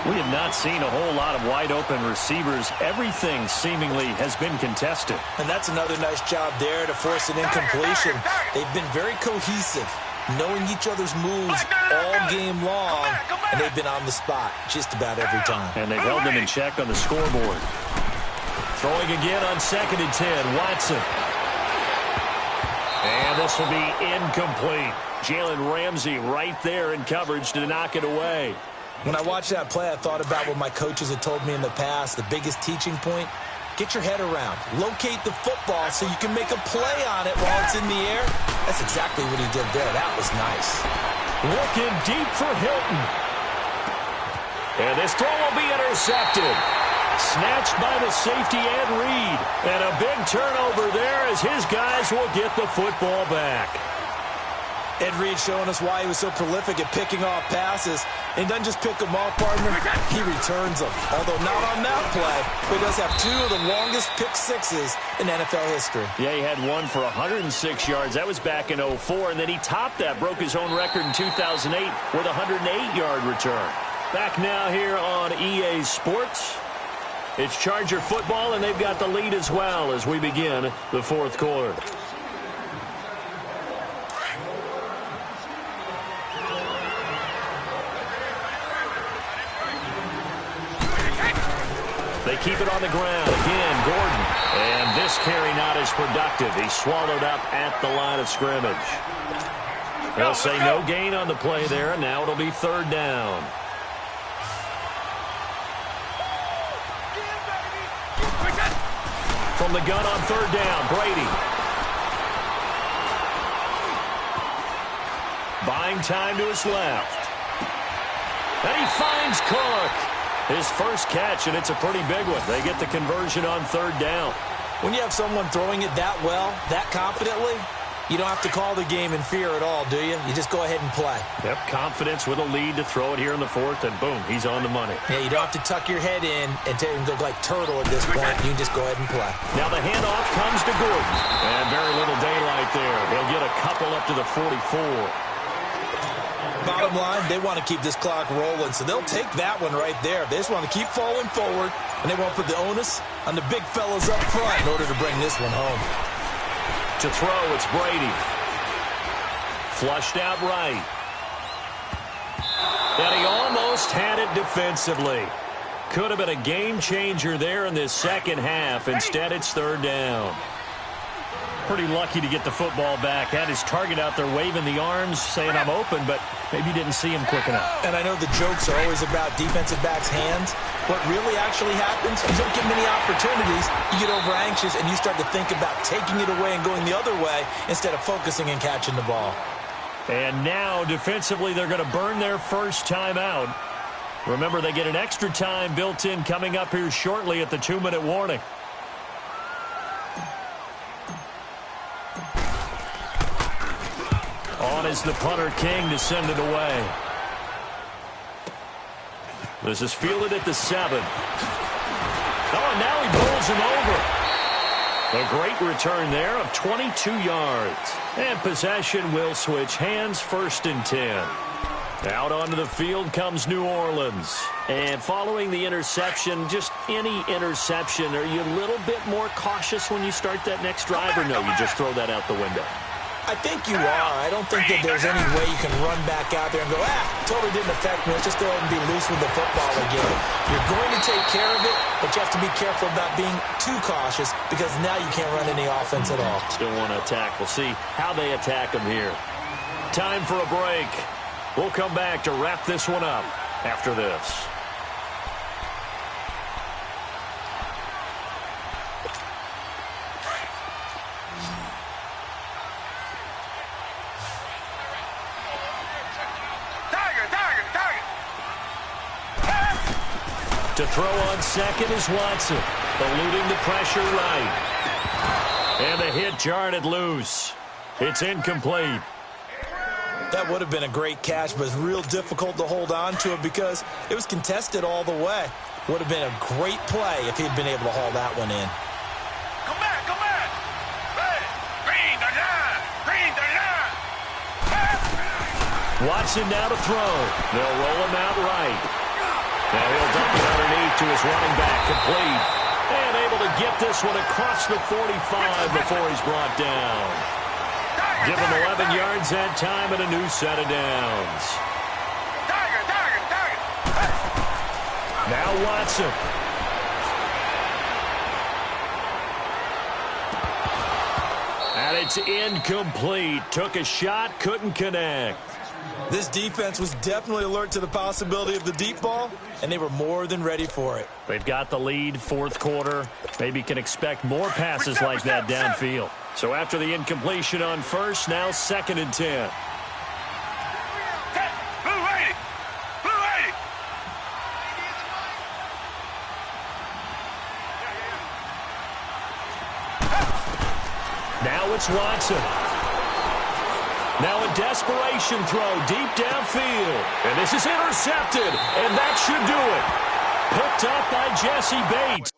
We have not seen a whole lot of wide-open receivers. Everything seemingly has been contested. And that's another nice job there to force an incompletion. They've been very cohesive, knowing each other's moves all game long, and they've been on the spot just about every time. And they've held them in check on the scoreboard. Throwing again on 2nd and 10, Watson. And this will be incomplete. Jalen Ramsey right there in coverage to knock it away. When I watched that play, I thought about what my coaches had told me in the past. The biggest teaching point, get your head around. Locate the football so you can make a play on it while it's in the air. That's exactly what he did there. That was nice. Looking deep for Hilton. And this throw will be intercepted. Snatched by the safety Ed Reed. And a big turnover there as his guys will get the football back. Ed Reed showing us why he was so prolific at picking off passes. And doesn't just pick them off, partner. He returns them. Although not on that play, but he does have two of the longest pick sixes in NFL history. Yeah, he had one for 106 yards. That was back in 2004. And then he topped that, broke his own record in 2008 with a 108-yard return. Back now here on EA Sports. It's Charger football, and they've got the lead as well as we begin the fourth quarter. They keep it on the ground. Again, Gordon. And this carry not as productive. He's swallowed up at the line of scrimmage. They'll say no gain on the play there, and now it'll be third down. From the gun on third down, Brady. Buying time to his left. And he finds Cook. His first catch, and it's a pretty big one. They get the conversion on third down. When you have someone throwing it that well, that confidently, you don't have to call the game in fear at all, do you? You just go ahead and play. Yep, confidence with a lead to throw it here in the fourth, and boom, he's on the money. Yeah, you don't have to tuck your head in and go like turtle at this point. You can just go ahead and play. Now the handoff comes to Gordon. And very little daylight there. They'll get a couple up to the 44. Bottom line, they want to keep this clock rolling, so they'll take that one right there. They just want to keep falling forward, and they won't put the onus on the big fellas up front in order to bring this one home. To throw, it's Brady. Flushed out right. And he almost had it defensively. Could have been a game changer there in this second half. Instead, it's third down. Pretty lucky to get the football back. Had his target out there waving the arms, saying I'm open, but maybe didn't see him quick enough. And I know the jokes are always about defensive backs' hands. What really actually happens, you don't get many opportunities. You get over anxious, and you start to think about taking it away and going the other way instead of focusing and catching the ball. And now, defensively, they're going to burn their first timeout. Remember, they get an extra time built in coming up here shortly at the 2-minute warning. On is the punter, King, to send it away. This is fielded at the 7. Oh, and now he bowls him over. A great return there of 22 yards. And possession will switch hands, 1st and 10. Out onto the field comes New Orleans. And following the interception, just any interception, are you a little bit more cautious when you start that next drive, or no, you just throw that out the window? I think you are. I don't think that there's any way you can run back out there and go, totally didn't affect me. Let's just go ahead and be loose with the football again. You're going to take care of it, but you have to be careful about being too cautious because now you can't run any offense at all. Still want to attack. We'll see how they attack them here. Time for a break. We'll come back to wrap this one up after this. To throw on second is Watson, eluding the pressure right. And the hit jarred it loose. It's incomplete. That would have been a great catch, but it's real difficult to hold on to it because it was contested all the way. Would have been a great play if he'd been able to haul that one in. Come back, come back. Hey, green the line, green the line. Watson now to throw. They'll roll him out right. Now he'll dump it underneath to his running back, complete. And able to get this one across the 45 before he's brought down. Give him 11 yards that time and a new set of downs. Now Watson. And it's incomplete. Took a shot, couldn't connect. This defense was definitely alert to the possibility of the deep ball, and they were more than ready for it. They've got the lead, fourth quarter. Maybe can expect more passes like that downfield. So after the incompletion on first, now 2nd and 10. Blue 80, blue 80. Now it's Watson. Now a desperation throw deep downfield. And this is intercepted. And that should do it. Picked up by Jesse Bates.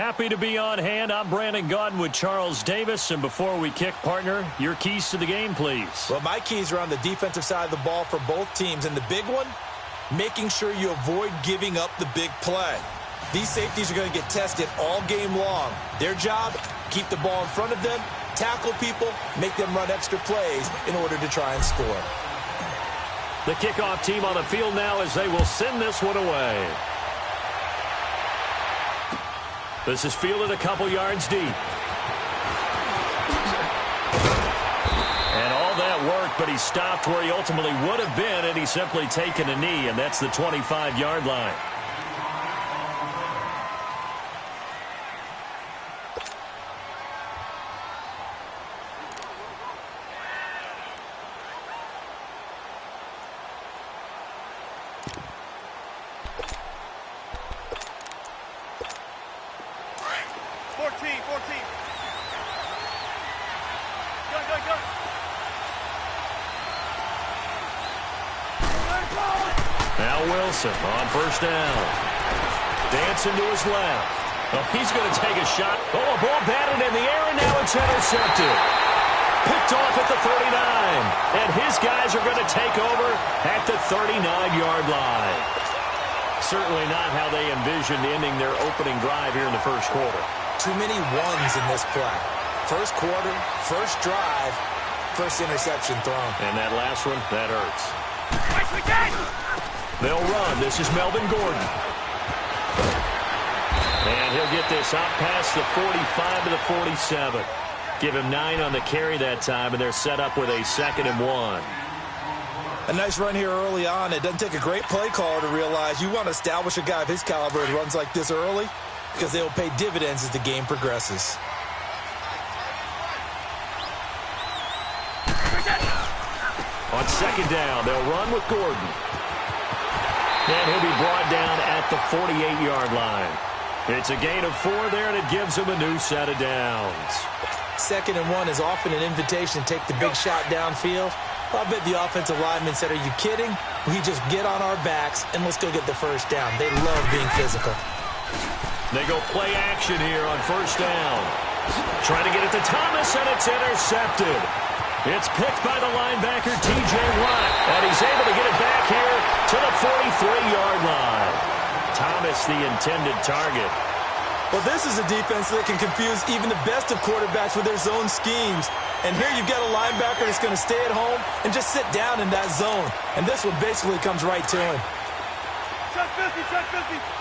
Happy to be on hand. I'm Brandon Gaudin with Charles Davis. And before we kick, partner, your keys to the game, please. Well, my keys are on the defensive side of the ball for both teams. And the big one, making sure you avoid giving up the big play. These safeties are going to get tested all game long. Their job, keep the ball in front of them, tackle people, make them run extra plays in order to try and score. The kickoff team on the field now as they will send this one away. This is fielded a couple yards deep. And all that work, but he stopped where he ultimately would have been, and he's simply taken a knee, and that's the 25-yard line. On first down. Dancing to his left. Oh, he's going to take a shot. Oh, a ball batted in the air, and now it's intercepted. Picked off at the 39. And his guys are going to take over at the 39-yard line. Certainly not how they envisioned ending their opening drive here in the first quarter. Too many ones in this play. First quarter, first drive, first interception thrown. And that last one, that hurts. They'll run. This is Melvin Gordon. And he'll get this out past the 45 to the 47. Give him 9 on the carry that time, and they're set up with a 2nd and 1. A nice run here early on. It doesn't take a great play caller to realize you want to establish a guy of his caliber who runs like this early because they will pay dividends as the game progresses. On 2nd down, they'll run with Gordon. And he'll be brought down at the 48-yard line. It's a gain of 4 there, and it gives him a new set of downs. 2nd and 1 is often an invitation to take the big shot downfield. I bet the offensive lineman said, are you kidding? We just get on our backs, and let's go get the first down. They love being physical. They go play action here on first down. Trying to get it to Thomas, and it's intercepted. It's picked by the linebacker, T.J. Watt, and he's able to get it back here to the 43-yard line. Thomas, the intended target. Well, this is a defense that can confuse even the best of quarterbacks with their zone schemes. And here you've got a linebacker that's going to stay at home and just sit down in that zone. And this one basically comes right to him. Check 50, check 50.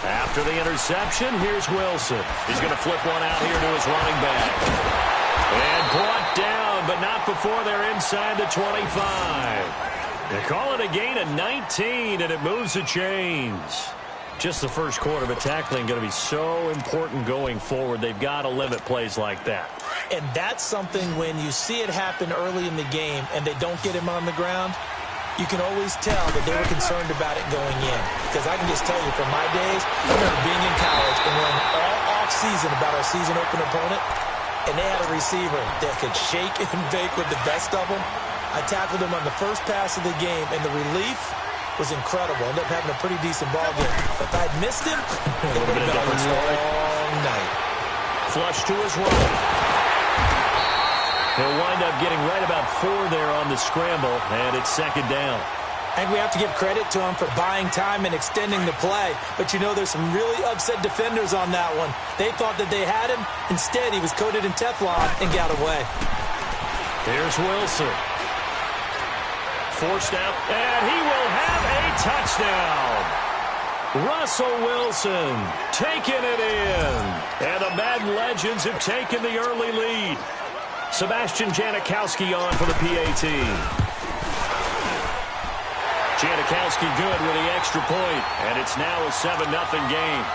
After the interception, here's Wilson. He's going to flip one out here to his running back. And brought down, but not before they're inside the 25. They call it a gain of 19, and it moves the chains. Just the first quarter, but tackling going to be so important going forward. They've got to limit plays like that. And that's something when you see it happen early in the game and they don't get him on the ground, you can always tell that they were concerned about it going in. Because I can just tell you from my days, I remember being in college and learning all off-season about our season opener opponent, and they had a receiver that could shake and bake with the best of them. I tackled him on the first pass of the game, and the relief was incredible. Ended up having a pretty decent ball game. If I'd missed him, it would have been a long night. Flush to his right. He'll wind up getting right about 4 there on the scramble, and it's 2nd down. I think we have to give credit to him for buying time and extending the play. But, you know, there's some really upset defenders on that one. They thought that they had him. Instead, he was coated in Teflon and got away. Here's Wilson. Forced out, and he will have a touchdown. Russell Wilson taking it in. And the Madden Legends have taken the early lead. Sebastian Janikowski on for the PAT. Janikowski good with the extra point, and it's now a 7-0 game.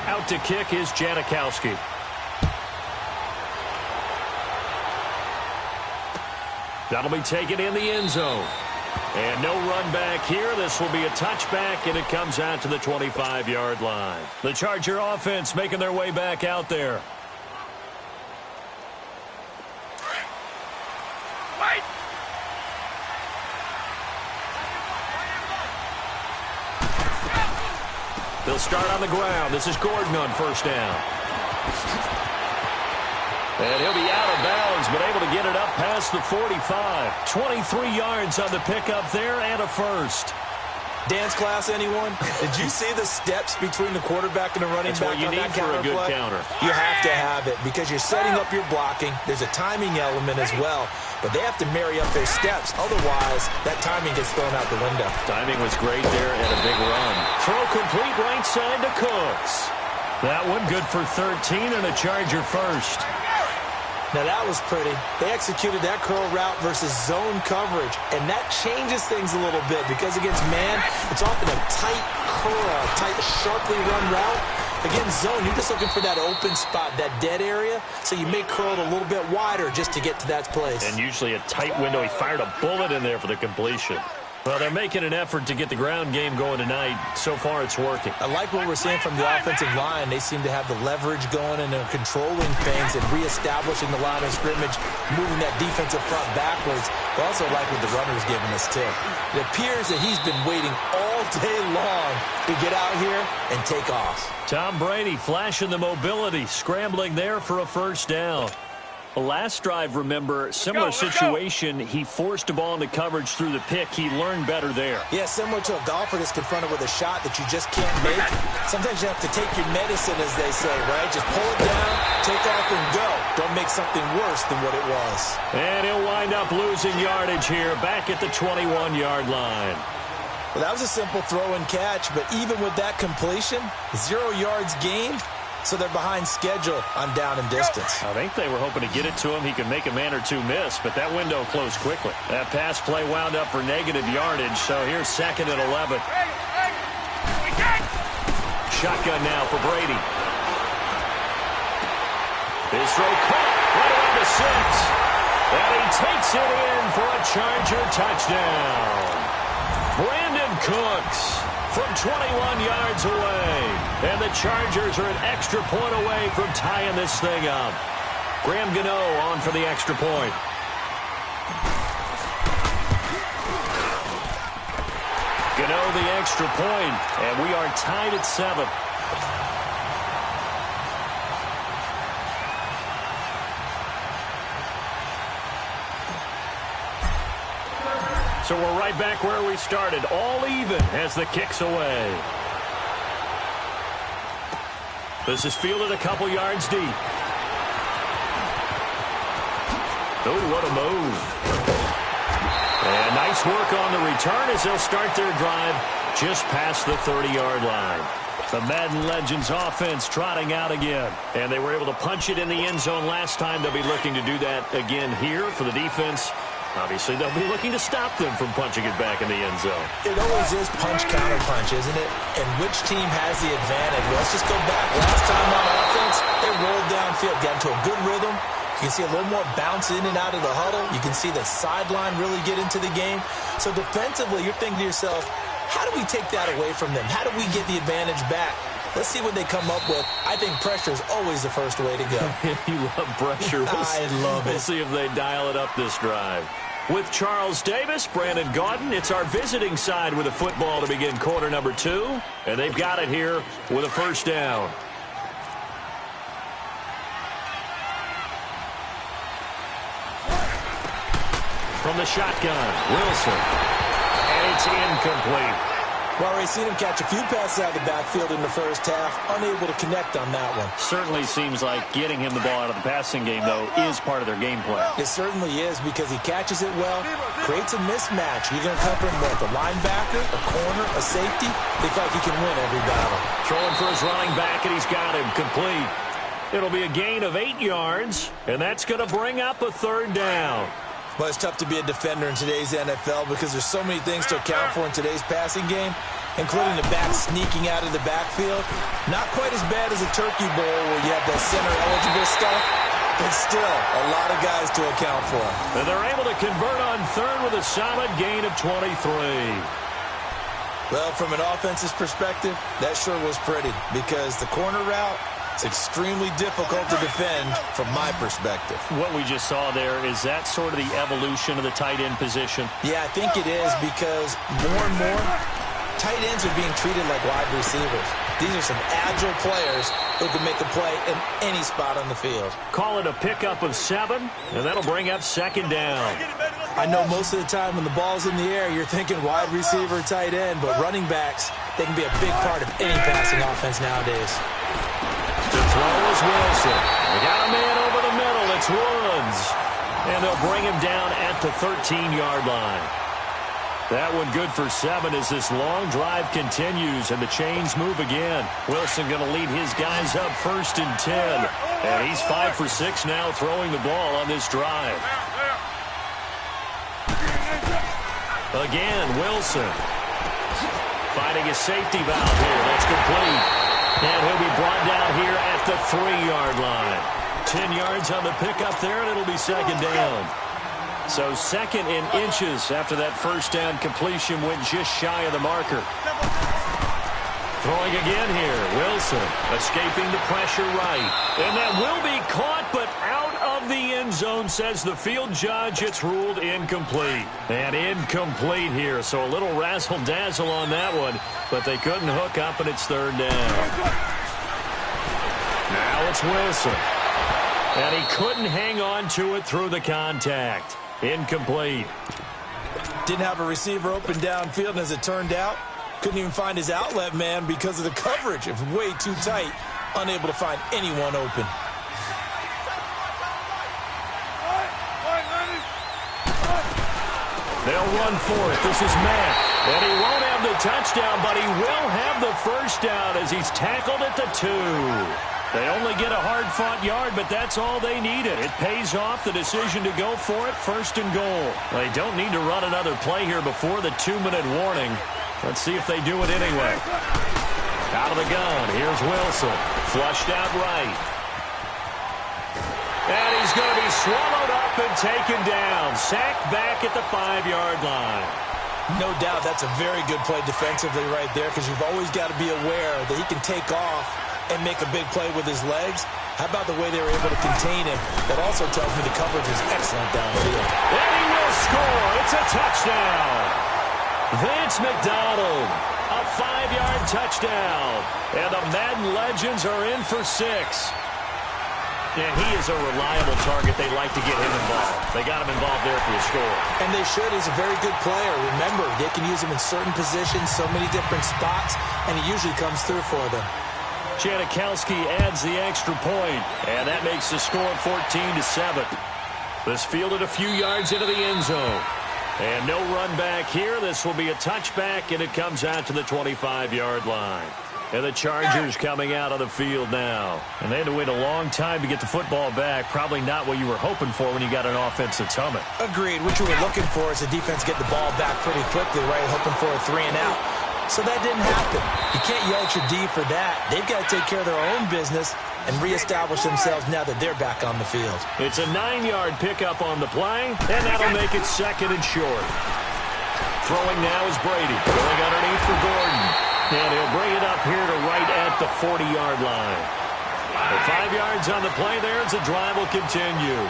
Out to kick is Janikowski. That'll be taken in the end zone. And no run back here. This will be a touchback, and it comes out to the 25-yard line. The Charger offense making their way back out there. They'll start on the ground. This is Gordon on first down. And he'll be out of bounds, but able to get it up past the 45. 23 yards on the pickup there and a first. Dance class, anyone? Did you see the steps between the quarterback and the running back on that counter play? That's what you need for a good counter. You have to have it because you're setting up your blocking. There's a timing element as well, but they have to marry up their steps. Otherwise, that timing gets thrown out the window. Timing was great there and a big run. Throw complete right side to Cooks. That one good for 13 and a Charger first. Now, that was pretty. They executed that curl route versus zone coverage, and that changes things a little bit because against man, it's often a tight curl, a tight, sharply run route. Against zone, you're just looking for that open spot, that dead area, so you may curl it a little bit wider just to get to that place. And usually a tight window. He fired a bullet in there for the completion. Well, they're making an effort to get the ground game going tonight. So far, it's working. I like what we're seeing from the offensive line. They seem to have the leverage going, and they're controlling things and reestablishing the line of scrimmage, moving that defensive front backwards. But also like what the runner's giving us, too. It appears that he's been waiting all day long to get out here and take off. Tom Brady flashing the mobility, scrambling there for a first down. The last drive, remember, similar situation. He forced a ball into coverage through the pick. He learned better there. Yeah, similar to a golfer that's confronted with a shot that you just can't make. Sometimes you have to take your medicine, as they say, right? Just pull it down, take off, and go. Don't make something worse than what it was. And he'll wind up losing yardage here, back at the 21-yard line. Well, that was a simple throw and catch, but even with that completion, 0 yards gained. So they're behind schedule on down and distance. I think they were hoping to get it to him. He could make a man or two miss, but that window closed quickly. That pass play wound up for negative yardage, so here's 2nd and 11. Shotgun now for Brady. His throw caught right around the 6. And he takes it in for a Charger touchdown. Brandon Cooks from 21 yards away. And the Chargers are an extra point away from tying this thing up. Graham Gano on for the extra point. Gano the extra point, and we are tied at 7. So we're right back where we started, all even as the kick's away. This is fielded a couple yards deep. Oh, what a move. And nice work on the return as they'll start their drive just past the 30-yard line. The Madden Legends offense trotting out again. And they were able to punch it in the end zone last time. They'll be looking to do that again here for the defense. Obviously, they'll be looking to stop them from punching it back in the end zone. It always is punch, counter punch, isn't it? And which team has the advantage? Well, let's just go back. Last time on offense, they rolled downfield, got into a good rhythm. You can see a little more bounce in and out of the huddle. You can see the sideline really get into the game. So defensively, you're thinking to yourself, how do we take that away from them? How do we get the advantage back? Let's see what they come up with. I think pressure is always the first way to go. You love pressure. I love it. We'll see if they dial it up this drive. With Charles Davis, Brandon Gaudin, it's our visiting side with a football to begin quarter number 2. And they've got it here with a first down. From the shotgun, Wilson. And it's incomplete. Well, we've seen him catch a few passes out of the backfield in the first half, unable to connect on that one. Certainly seems like getting him the ball out of the passing game, though, is part of their game plan. It certainly is because he catches it well, creates a mismatch. You're going to cover him with a linebacker, a corner, a safety. They feel like he can win every battle. Throwing for his running back, and he's got him complete. It'll be a gain of 8 yards, and that's going to bring up a 3rd down. But it's tough to be a defender in today's NFL because there's so many things to account for in today's passing game, including the back sneaking out of the backfield. Not quite as bad as a turkey bowl where you have the center-eligible stuff, but still a lot of guys to account for. And they're able to convert on 3rd with a solid gain of 23. Well, from an offense's perspective, that sure was pretty because the corner route, it's extremely difficult to defend from my perspective. What we just saw there, is that sort of the evolution of the tight end position? Yeah, I think it is because more and more, Tight ends are being treated like wide receivers. These are some agile players who can make a play in any spot on the field. Call it a pickup of 7, and that'll bring up second down. I know most of the time when the ball's in the air, you're thinking wide receiver, tight end, but running backs, they can be a big part of any passing offense nowadays. To throw is Wilson. They got a man over the middle. It's Woods. And they'll bring him down at the 13-yard line. That one good for 7 as this long drive continues and the chains move again. Wilson going to lead his guys up 1st and 10. And he's 5 for 6 now throwing the ball on this drive. Again, Wilson. Finding a safety valve here. That's complete. And he'll be brought down here at the 3-yard line. 10 yards on the pickup there, and it'll be second down. So 2nd in inches after that first down completion went just shy of the marker. Throwing again here, Wilson escaping the pressure right. And that will be caught, but out of the end zone, says the field judge. It's ruled incomplete. And incomplete here, so a little razzle-dazzle on that one, but they couldn't hook up, and it's 3rd down. Now it's Wilson. And he couldn't hang on to it through the contact. Incomplete. Didn't have a receiver open downfield, and as it turned out, couldn't even find his outlet man because of the coverage. It was way too tight, unable to find anyone open. They'll run for it. This is Matt. And he won't have the touchdown, but he will have the first down as he's tackled at the 2. They only get a hard-fought yard, but that's all they needed. It pays off the decision to go for it, 1st and goal. They don't need to run another play here before the 2-minute warning. Let's see if they do it anyway. Out of the gun, here's Wilson. Flushed out right. And he's going to be swallowed up and taken down. Sacked back at the 5-yard line. No doubt that's a very good play defensively right there because you've always got to be aware that he can take off and make a big play with his legs. How about the way they were able to contain him? That also tells me the coverage is excellent downfield. And he will score. It's a touchdown. Vance McDonald, a 5-yard touchdown. And the Madden legends are in for 6. And he is a reliable target. They like to get him involved. They got him involved there for the score. And they should. He's a very good player. Remember, they can use him in certain positions, so many different spots, and he usually comes through for them. Janikowski adds the extra point, and that makes the score 14-7. This fielded a few yards into the end zone. And no run back here. This will be a touchback, and it comes out to the 25-yard line. And the Chargers coming out on the field now. And they had to wait a long time to get the football back. Probably not what you were hoping for when you got an offense that's humming. Agreed. What you were looking for is the defense get the ball back pretty quickly, right? Hoping for a 3-and-out. So that didn't happen. You can't yell at your D for that. They've got to take care of their own business and reestablish themselves now that they're back on the field. It's a 9-yard pickup on the play, and that'll make it 2nd and short. Throwing now is Brady. Going underneath for Gordon. And he'll bring it up here to right at the 40-yard line. The 5 yards on the play there as the drive will continue.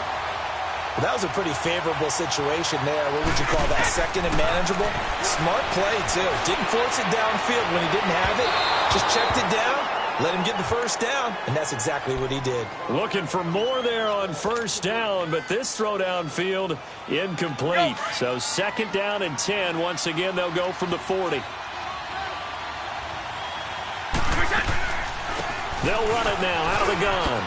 Well, that was a pretty favorable situation there. What would you call that? 2nd and manageable? Smart play, too. Didn't force it downfield when he didn't have it. Just checked it down, let him get the first down, and that's exactly what he did. Looking for more there on 1st down, but this throw downfield incomplete. So 2nd down and 10. Once again, they'll go from the 40. They'll run it now out of the gun.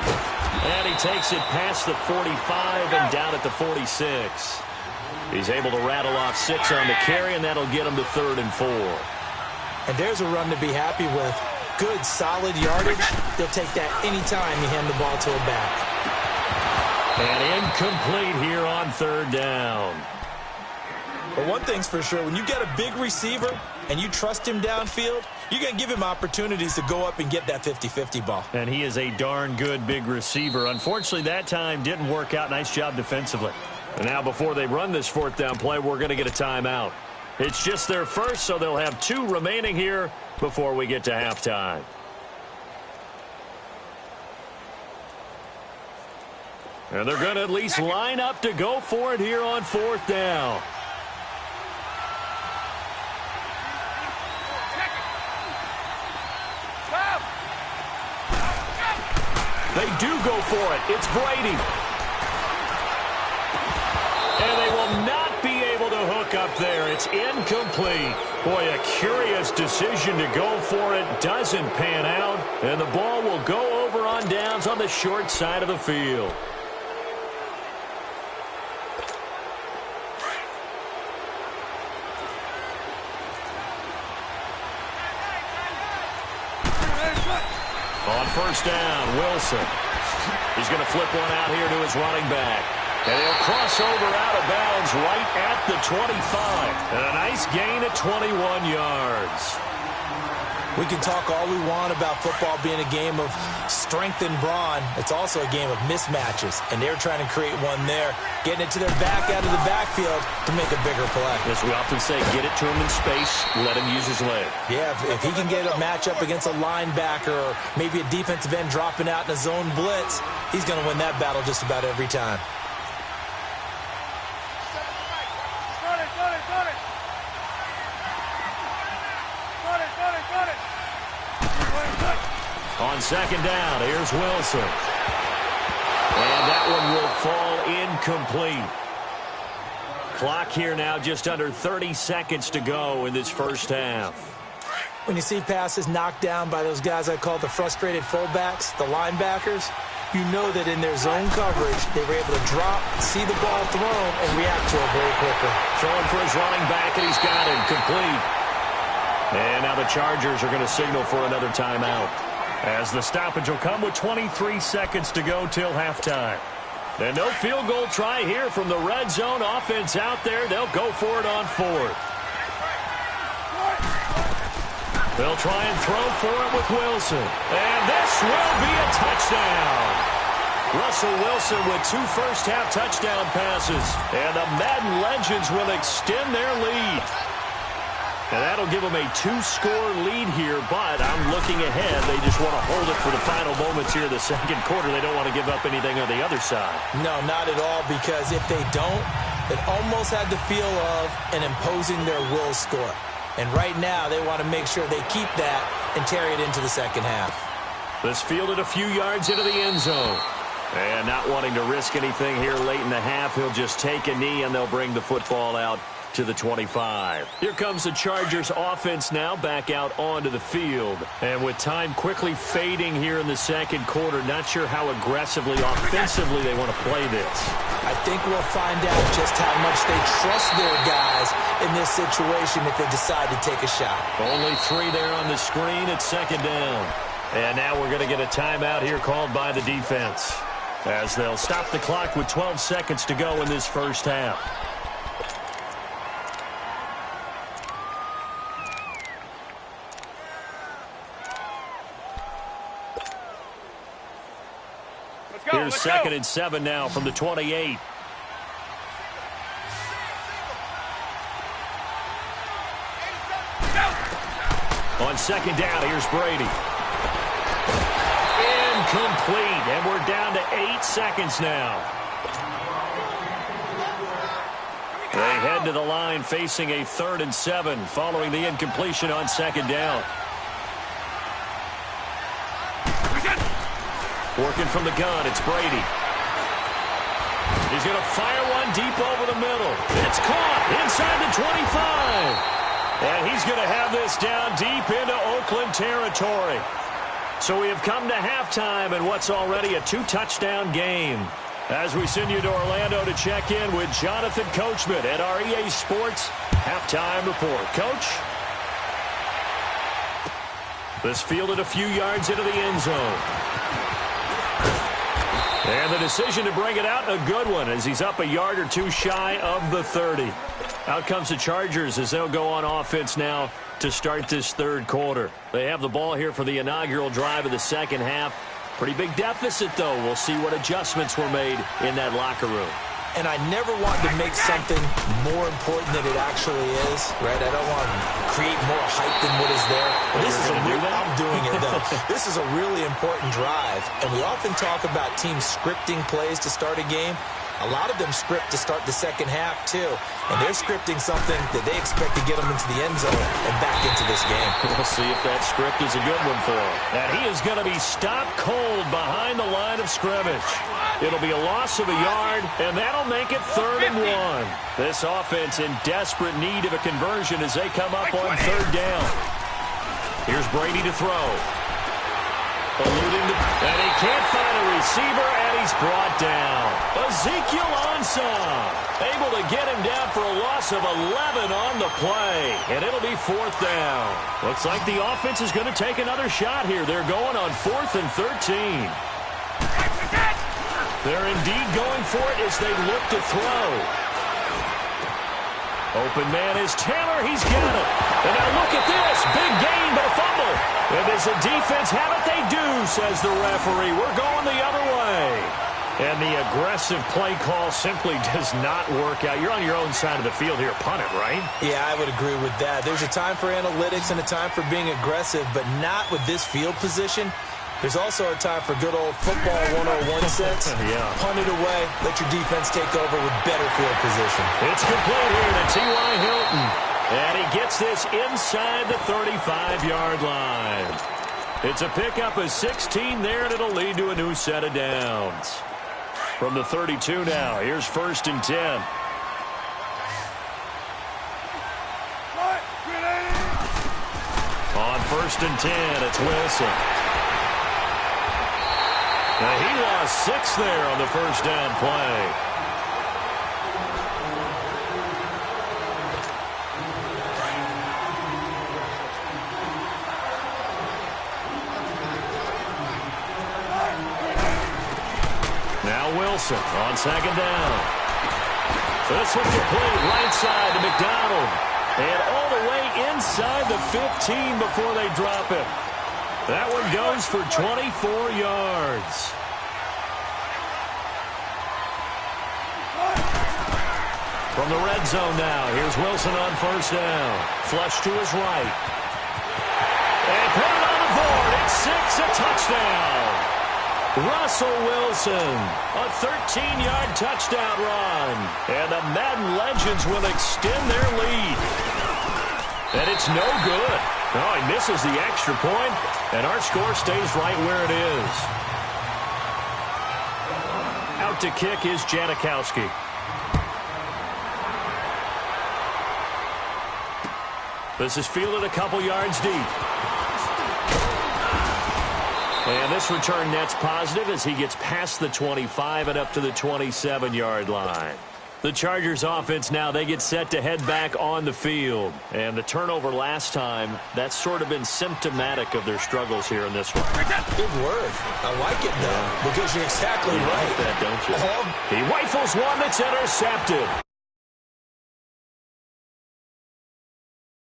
And he takes it past the 45 and down at the 46. He's able to rattle off 6 on the carry, and that'll get him to 3rd and 4. And there's a run to be happy with. Good, solid yardage. They'll take that anytime you hand the ball to a back. And incomplete here on 3rd down. But one thing's for sure, when you get a big receiver and you trust him downfield, you're going to give him opportunities to go up and get that 50-50 ball. And he is a darn good big receiver. Unfortunately, that time didn't work out. Nice job defensively. And now before they run this 4th down play, we're going to get a timeout. It's just their first, so they'll have 2 remaining here before we get to halftime. And they're going to at least line up to go for it here on 4th down. They do go for it. It's Brady. And they will not be able to hook up there. It's incomplete. Boy, a curious decision to go for it. Doesn't pan out. And the ball will go over on downs on the short side of the field. On first down, Wilson. He's going to flip one out here to his running back. And he'll cross over out of bounds right at the 25. And a nice gain at 21 yards. We can talk all we want about football being a game of strength and brawn. It's also a game of mismatches, and they're trying to create one there, getting it to their back out of the backfield to make a bigger play. As we often say, get it to him in space, let him use his leg. Yeah, if he can get a matchup against a linebacker or maybe a defensive end dropping out in a zone blitz, he's going to win that battle just about every time. On second down, here's Wilson. And that one will fall incomplete. Clock here now just under 30 seconds to go in this first half. When you see passes knocked down by those guys I call the frustrated fullbacks, the linebackers, you know that in their zone coverage, they were able to drop, see the ball thrown, and react to it very quickly. Throwing for his running back, and he's got him complete. And now the Chargers are going to signal for another timeout, as the stoppage will come with 23 seconds to go till halftime. And no field goal try here from the red zone. Offense out there. They'll go for it on fourth. They'll try and throw for it with Wilson. And this will be a touchdown. Russell Wilson with 2 first-half touchdown passes. And the Madden Legends will extend their lead. And that'll give them a 2-score lead here, but I'm looking ahead. They just want to hold it for the final moments here in the second quarter. They don't want to give up anything on the other side. No, not at all, because if they don't, it almost had the feel of an imposing their will score. And right now, they want to make sure they keep that and carry it into the second half. This fielded a few yards into the end zone. And not wanting to risk anything here late in the half, he'll just take a knee and they'll bring the football out to the 25. Here comes the Chargers offense now back out onto the field. And with time quickly fading here in the second quarter, not sure how aggressively, offensively they want to play this. I think we'll find out just how much they trust their guys in this situation if they decide to take a shot. Only 3 there on the screen at second down. And now we're going to get a timeout here called by the defense, as they'll stop the clock with 12 seconds to go in this first half. Here's second and 7 now from the 28. On second down, here's Brady. Incomplete, and we're down to 8 seconds now. They head to the line facing a 3rd and 7 following the incompletion on second down. Working from the gun, it's Brady. He's going to fire one deep over the middle. It's caught inside the 25. And he's going to have this down deep into Oakland territory. So we have come to halftime in what's already a 2-touchdown game. As we send you to Orlando to check in with Jonathan Coachman at our EA Sports Halftime Report. Coach? This fielded a few yards into the end zone. And the decision to bring it out, a good one, as he's up a yard or 2 shy of the 30. Out comes the Chargers as they'll go on offense now to start this third quarter. They have the ball here for the inaugural drive of the second half. Pretty big deficit, though. We'll see what adjustments were made in that locker room. And I never want to make something more important than it actually is, right? I don't want to create more hype than what is there. But this is I'm doing it, though. This is a really important drive. And we often talk about teams scripting plays to start a game. A lot of them script to start the second half, too. And they're scripting something that they expect to get them into the end zone and back into this game. We'll see if that script is a good one for him. And he is going to be stopped cold behind the line of scrimmage. It'll be a loss of a yard, and that'll make it 3rd and 1. This offense in desperate need of a conversion as they come up on 3rd down. Here's Brady to throw. And he can't find a receiver, and he's brought down. Ezekiel Ansah able to get him down for a loss of 11 on the play, and it'll be 4th down. Looks like the offense is going to take another shot here. They're going on 4th and 13. They're indeed going for it as they look to throw. Open man is Taylor. He's got it. And now look at this. Big gain, but a fumble. And does the defense have it? They do, says the referee. We're going the other way. And the aggressive play call simply does not work out. You're on your own side of the field here. Punt it, right? Yeah, I would agree with that. There's a time for analytics and a time for being aggressive, but not with this field position. There's also a time for good old football 101 sense. Yeah. Punt it away. Let your defense take over with better field position. It's complete here to T.Y. Hilton. And he gets this inside the 35-yard line. It's a pickup of 16 there, and it'll lead to a new set of downs. From the 32 now, here's 1st and 10. On 1st and 10, it's Wilson. Now he lost 6 there on the 1st down play. Now Wilson on 2nd down. This one's complete right side to McDonald. And all the way inside the 15 before they drop it. That one goes for 24 yards. From the red zone now, here's Wilson on 1st down. Flush to his right. And put it on the board. It's 6, a touchdown. Russell Wilson, a 13-yard touchdown run. And the Madden Legends will extend their lead. And it's no good. No, he misses the extra point, and our score stays right where it is. Out to kick is Janikowski. This is fielded a couple yards deep. And this return net's positive as he gets past the 25 and up to the 27-yard line. The Chargers offense now, they get set to head back on the field. And the turnover last time, that's sort of been symptomatic of their struggles here in this one. Good word. I like it, though, because you're exactly right. You like that, don't you? He rifles one that's intercepted.